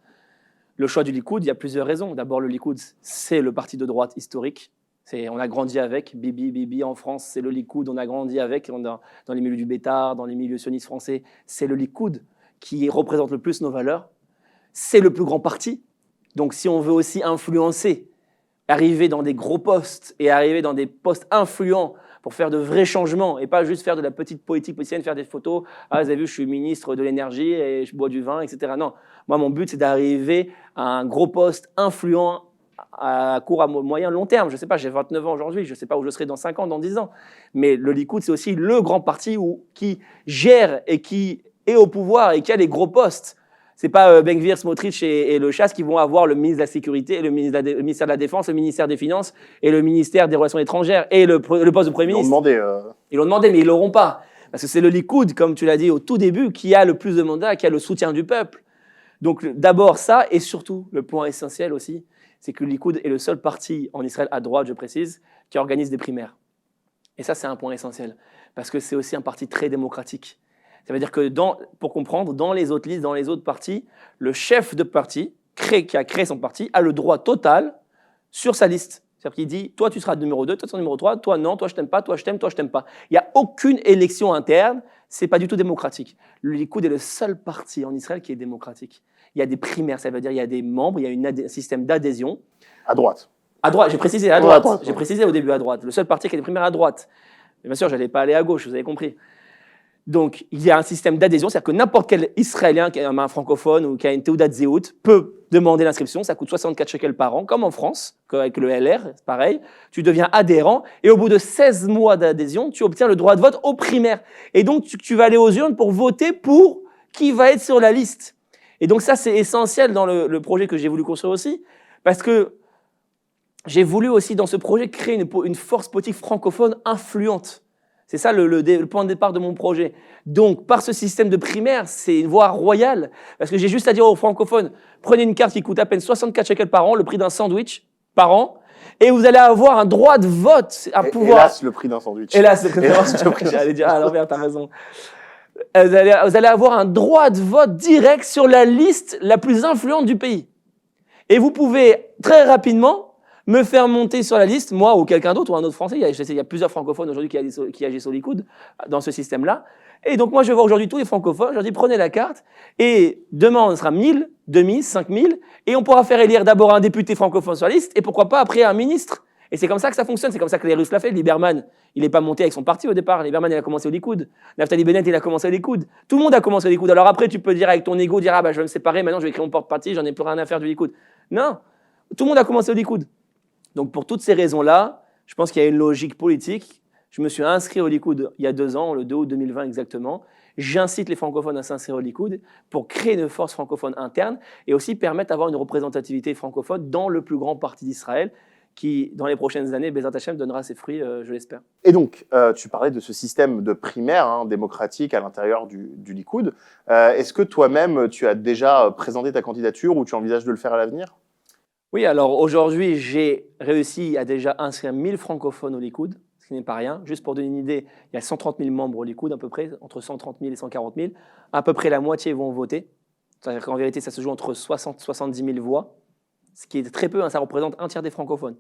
Le choix du Likoud, il y a plusieurs raisons. D'abord, le Likoud, c'est le parti de droite historique. On a grandi avec, Bibi en France, c'est le Likoud, on a grandi avec, dans les milieux du Bétard, dans les milieux sionistes français, c'est le Likoud qui représente le plus nos valeurs. C'est le plus grand parti. Donc si on veut aussi influencer, arriver dans des gros postes et arriver dans des postes influents pour faire de vrais changements et pas juste faire de la petite politique politicienne, faire des photos. Ah, vous avez vu, je suis ministre de l'énergie et je bois du vin, etc. Non, moi, mon but, c'est d'arriver à un gros poste influent à court, à moyen, long terme. Je ne sais pas, j'ai 29 ans aujourd'hui, je ne sais pas où je serai dans 5 ans, dans 10 ans. Mais le Likoud, c'est aussi le grand parti qui gère et qui est au pouvoir et qui a les gros postes. Ce n'est pas Ben Gvir, Smotrich et le Chasse qui vont avoir le ministre de la Sécurité, le ministère de la Défense, le ministère des Finances et le ministère des Relations étrangères et le poste de Premier ministre. Ils l'ont demandé. Ils l'ont demandé, mais ils ne l'auront pas. Parce que c'est le Likoud, comme tu l'as dit au tout début, qui a le plus de mandats, qui a le soutien du peuple. Donc d'abord ça, et surtout, le point essentiel aussi, c'est que le Likoud est le seul parti en Israël, à droite, je précise, qui organise des primaires. Et ça, c'est un point essentiel, parce que c'est aussi un parti très démocratique. Ça veut dire que, pour comprendre, dans les autres listes, dans les autres partis, le chef de parti, qui a créé son parti, a le droit total sur sa liste. C'est-à-dire qu'il dit, toi tu seras numéro 2, toi tu seras numéro 3, toi non, toi je t'aime pas, toi je t'aime, toi je t'aime pas. Il n'y a aucune élection interne, c'est pas du tout démocratique. Le Likoud est le seul parti en Israël qui est démocratique. Il y a des primaires, ça veut dire il y a des membres, il y a un système d'adhésion. À droite. À droite, j'ai précisé à droite. J'ai précisé au début à droite. Le seul parti qui a des primaires à droite. Mais bien sûr, je n'allais pas aller à gauche, vous avez compris. Donc, il y a un système d'adhésion, c'est-à-dire que n'importe quel Israélien qui est un francophone ou qui a une Teudat Zéhout peut demander l'inscription. Ça coûte 64 shekels par an, comme en France, avec le LR, c'est pareil. Tu deviens adhérent et au bout de 16 mois d'adhésion, tu obtiens le droit de vote aux primaires. Et donc, tu vas aller aux urnes pour voter pour qui va être sur la liste. Et donc, ça, c'est essentiel dans le projet que j'ai voulu construire aussi, parce que j'ai voulu aussi, dans ce projet, créer une force politique francophone influente. C'est ça le point de départ de mon projet. Donc, par ce système de primaire, c'est une voie royale. Parce que j'ai juste à dire aux francophones, prenez une carte qui coûte à peine 64 shekels par an, le prix d'un sandwich par an, et vous allez avoir un droit de vote à pouvoir... Hélas, le prix d'un sandwich. Hélas, le prix. J'allais dire, à l'envers, t'as raison. Vous allez avoir un droit de vote direct sur la liste la plus influente du pays. Et vous pouvez très rapidement me faire monter sur la liste, moi ou quelqu'un d'autre, ou un autre Français. Il y a plusieurs francophones aujourd'hui qui agissent au Likoud dans ce système-là. Et donc moi, je vois aujourd'hui tous les francophones, je leur dis prenez la carte, et demain on sera 1000, 2000, 5000, et on pourra faire élire d'abord un député francophone sur la liste, et pourquoi pas après un ministre. Et c'est comme ça que ça fonctionne, c'est comme ça que les Russes l'ont fait. Lieberman, il n'est pas monté avec son parti au départ. Lieberman, il a commencé au Likoud. Naftali Bennett, il a commencé au Likoud. Tout le monde a commencé au Likoud. Alors après, tu peux dire avec ton ego, dire ah bah je vais me séparer, maintenant je vais créer mon porte-parti, j'en ai plus rien à faire du Likoud. Non, tout le monde a commencé au Likoud. Donc pour toutes ces raisons-là, je pense qu'il y a une logique politique. Je me suis inscrit au Likoud il y a 2 ans, le 2 août 2020 exactement. J'incite les francophones à s'inscrire au Likoud pour créer une force francophone interne et aussi permettre d'avoir une représentativité francophone dans le plus grand parti d'Israël qui, dans les prochaines années, Bezrat Hashem donnera ses fruits, je l'espère. Et donc, tu parlais de ce système de primaire démocratique à l'intérieur du Likoud. Est-ce que toi-même, tu as déjà présenté ta candidature ou tu envisages de le faire à l'avenir ? Oui, alors aujourd'hui, j'ai réussi à déjà inscrire 1000 francophones au Likoud, ce qui n'est pas rien. Juste pour donner une idée, il y a 130 000 membres au Likoud à peu près, entre 130 000 et 140 000. À peu près la moitié vont voter. C'est-à-dire qu'en vérité, ça se joue entre 60 et 70 000 voix, ce qui est très peu, ça représente un tiers des francophones.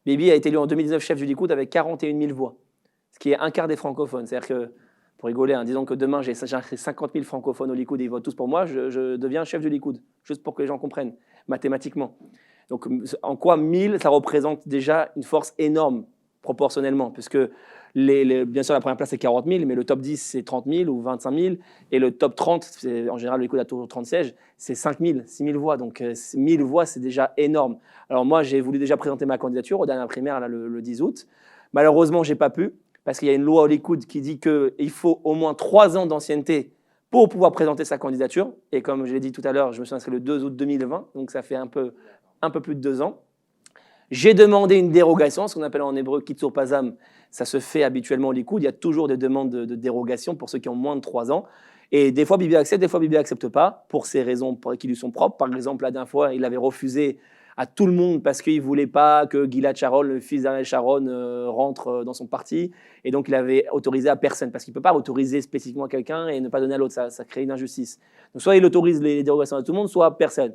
Bibi a été élu en 2019 chef du Likoud avec 41 000 voix, ce qui est un quart des francophones. C'est-à-dire que, pour rigoler, disons que demain j'ai inscrit 50 000 francophones au Likoud et ils votent tous pour moi, je deviens chef du Likoud, juste pour que les gens comprennent, mathématiquement. Donc, en quoi 1000, ça représente déjà une force énorme, proportionnellement, puisque bien sûr, la première place, c'est 40 000, mais le top 10, c'est 30 000 ou 25 000, et le top 30, en général, le Likoud a toujours 30 sièges, c'est 5 000, 6 000 voix. Donc, 1000 voix, c'est déjà énorme. Alors, moi, j'ai voulu déjà présenter ma candidature aux dernières primaires, là, le 10 août. Malheureusement, je n'ai pas pu, parce qu'il y a une loi au Likoud qui dit qu'il faut au moins 3 ans d'ancienneté pour pouvoir présenter sa candidature. Et comme je l'ai dit tout à l'heure, je me suis inscrit le 2 août 2020, donc ça fait un peu plus de 2 ans. J'ai demandé une dérogation, ce qu'on appelle en hébreu Kitsur Pazam. Ça se fait habituellement au Likoud. Il y a toujours des demandes de dérogation pour ceux qui ont moins de 3 ans. Et des fois, Bibi accepte, des fois, Bibi n'accepte pas, pour ces raisons qui lui sont propres. Par exemple, la dernière fois, il avait refusé à tout le monde parce qu'il ne voulait pas que Gilad Sharon, le fils d'Ariel Sharon, rentre dans son parti. Et donc, il avait autorisé à personne, parce qu'il ne peut pas autoriser spécifiquement à quelqu'un et ne pas donner à l'autre. Ça crée une injustice. Donc, soit il autorise les dérogations à tout le monde, soit personne.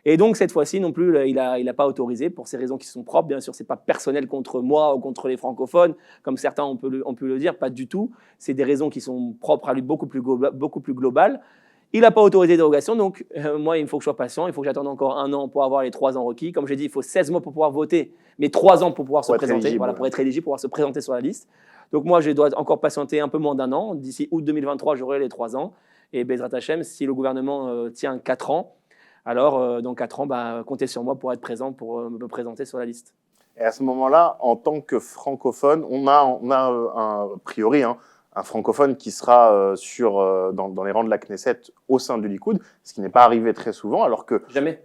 Et donc, cette fois-ci, non plus, il n'a pas autorisé pour ces raisons qui sont propres. Bien sûr, ce n'est pas personnel contre moi ou contre les francophones, comme certains ont pu le dire, pas du tout. C'est des raisons qui sont propres à lui, beaucoup plus globales. Il n'a pas autorisé les dérogations, donc moi, il faut que je sois patient. Il faut que j'attende encore 1 an pour avoir les 3 ans requis. Comme j'ai dit, il faut 16 mois pour pouvoir voter, mais 3 ans pour pouvoir se présenter, pour être éligible, pour pouvoir se présenter sur la liste. Donc moi, je dois encore patienter un peu moins d'1 an. D'ici août 2023, j'aurai les 3 ans. Et Bezrat Hashem, si le gouvernement tient 4 ans, alors, dans 4 ans, comptez sur moi pour être présent, pour me présenter sur la liste. Et à ce moment-là, en tant que francophone, on a a priori un francophone qui sera dans les rangs de la Knesset au sein du Likoud, ce qui n'est pas arrivé très souvent, alors que... Jamais.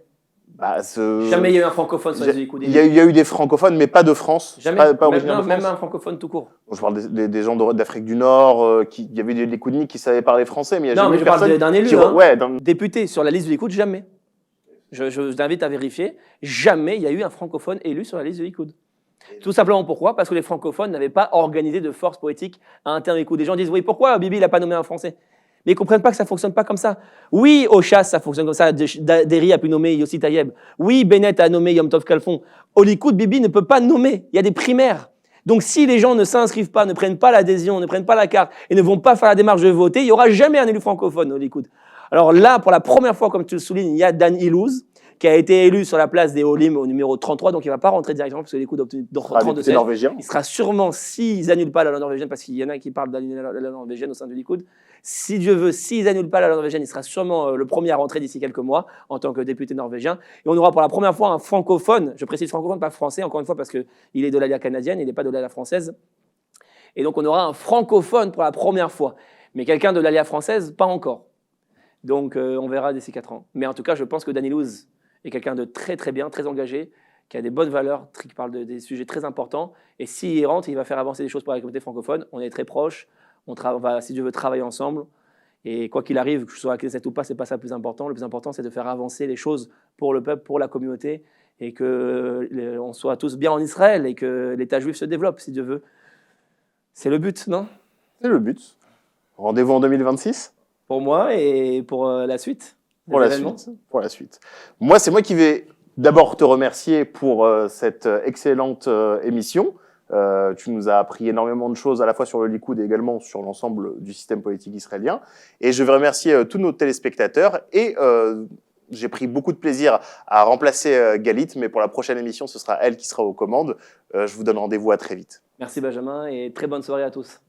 Jamais il y a eu un francophone sur les Likoud. Il y a eu des francophones, mais pas de France. Jamais, pas originaire de France. même un francophone tout court. Je parle des gens d'Afrique du Nord, il y avait des Likoudniks qui savaient parler français, mais il y a non, jamais mais je personne parle d'un élu, député sur la liste du Likoud, jamais. Je t'invite à vérifier, jamais il y a eu un francophone élu sur la liste du Likoud. Tout simplement pourquoi? Parce que les francophones n'avaient pas organisé de force politique à l'intérieur du Likoud. Des gens disent, oui, pourquoi Bibi n'a pas nommé un Français? Mais ils ne comprennent pas que ça ne fonctionne pas comme ça. Oui, au chasse, ça fonctionne comme ça. Derry a pu nommer Yossi Tayeb. Oui, Bennett a nommé Yom Tov Kalfon. Au Likoud, Bibi ne peut pas nommer. Il y a des primaires. Donc si les gens ne s'inscrivent pas, ne prennent pas l'adhésion, ne prennent pas la carte et ne vont pas faire la démarche de voter, il n'y aura jamais un élu francophone au Likoud. Alors là, pour la première fois, comme tu le soulignes, il y a Dan Ilouz, qui a été élu sur la place des Olim au numéro 33, donc il ne va pas rentrer directement parce que les Likoud a obtenu 32 sièges. Il sera sûrement, s'ils n'annulent pas la loi norvégienne, parce qu'il y en a qui parlent d'annuler la loi norvégienne au sein du Likoud, si Dieu veut, s'ils n'annulent pas la loi norvégienne, il sera sûrement le premier à rentrer d'ici quelques mois en tant que député norvégien. Et on aura pour la première fois un francophone, je précise francophone, pas français, encore une fois, parce qu'il est de l'alliance canadienne, il n'est pas de l'alliance française. Et donc on aura un francophone pour la première fois. Mais quelqu'un de l'alliance française, pas encore. Donc on verra d'ici 4 ans. Mais en tout cas, je pense que Dan Ilouz est quelqu'un de très très bien, très engagé, qui a des bonnes valeurs, qui parle des sujets très importants. Et s'il rentre, il va faire avancer des choses pour la communauté francophone. On est très proches. On va, si Dieu veut, travailler ensemble. Et quoi qu'il arrive, que je sois à Knesset ou pas, ce n'est pas ça le plus important. Le plus important, c'est de faire avancer les choses pour le peuple, pour la communauté, et qu'on soit tous bien en Israël et que l'État juif se développe, si Dieu veut. C'est le but, non? C'est le but. Rendez-vous en 2026 ? Pour moi et pour la suite. Pour la suite. Moi, c'est moi qui vais d'abord te remercier pour cette excellente émission. Tu nous as appris énormément de choses à la fois sur le Likoud et également sur l'ensemble du système politique israélien. Et je veux remercier tous nos téléspectateurs. Et j'ai pris beaucoup de plaisir à remplacer Galit, mais pour la prochaine émission, ce sera elle qui sera aux commandes. Je vous donne rendez-vous à très vite. Merci Benjamin et très bonne soirée à tous.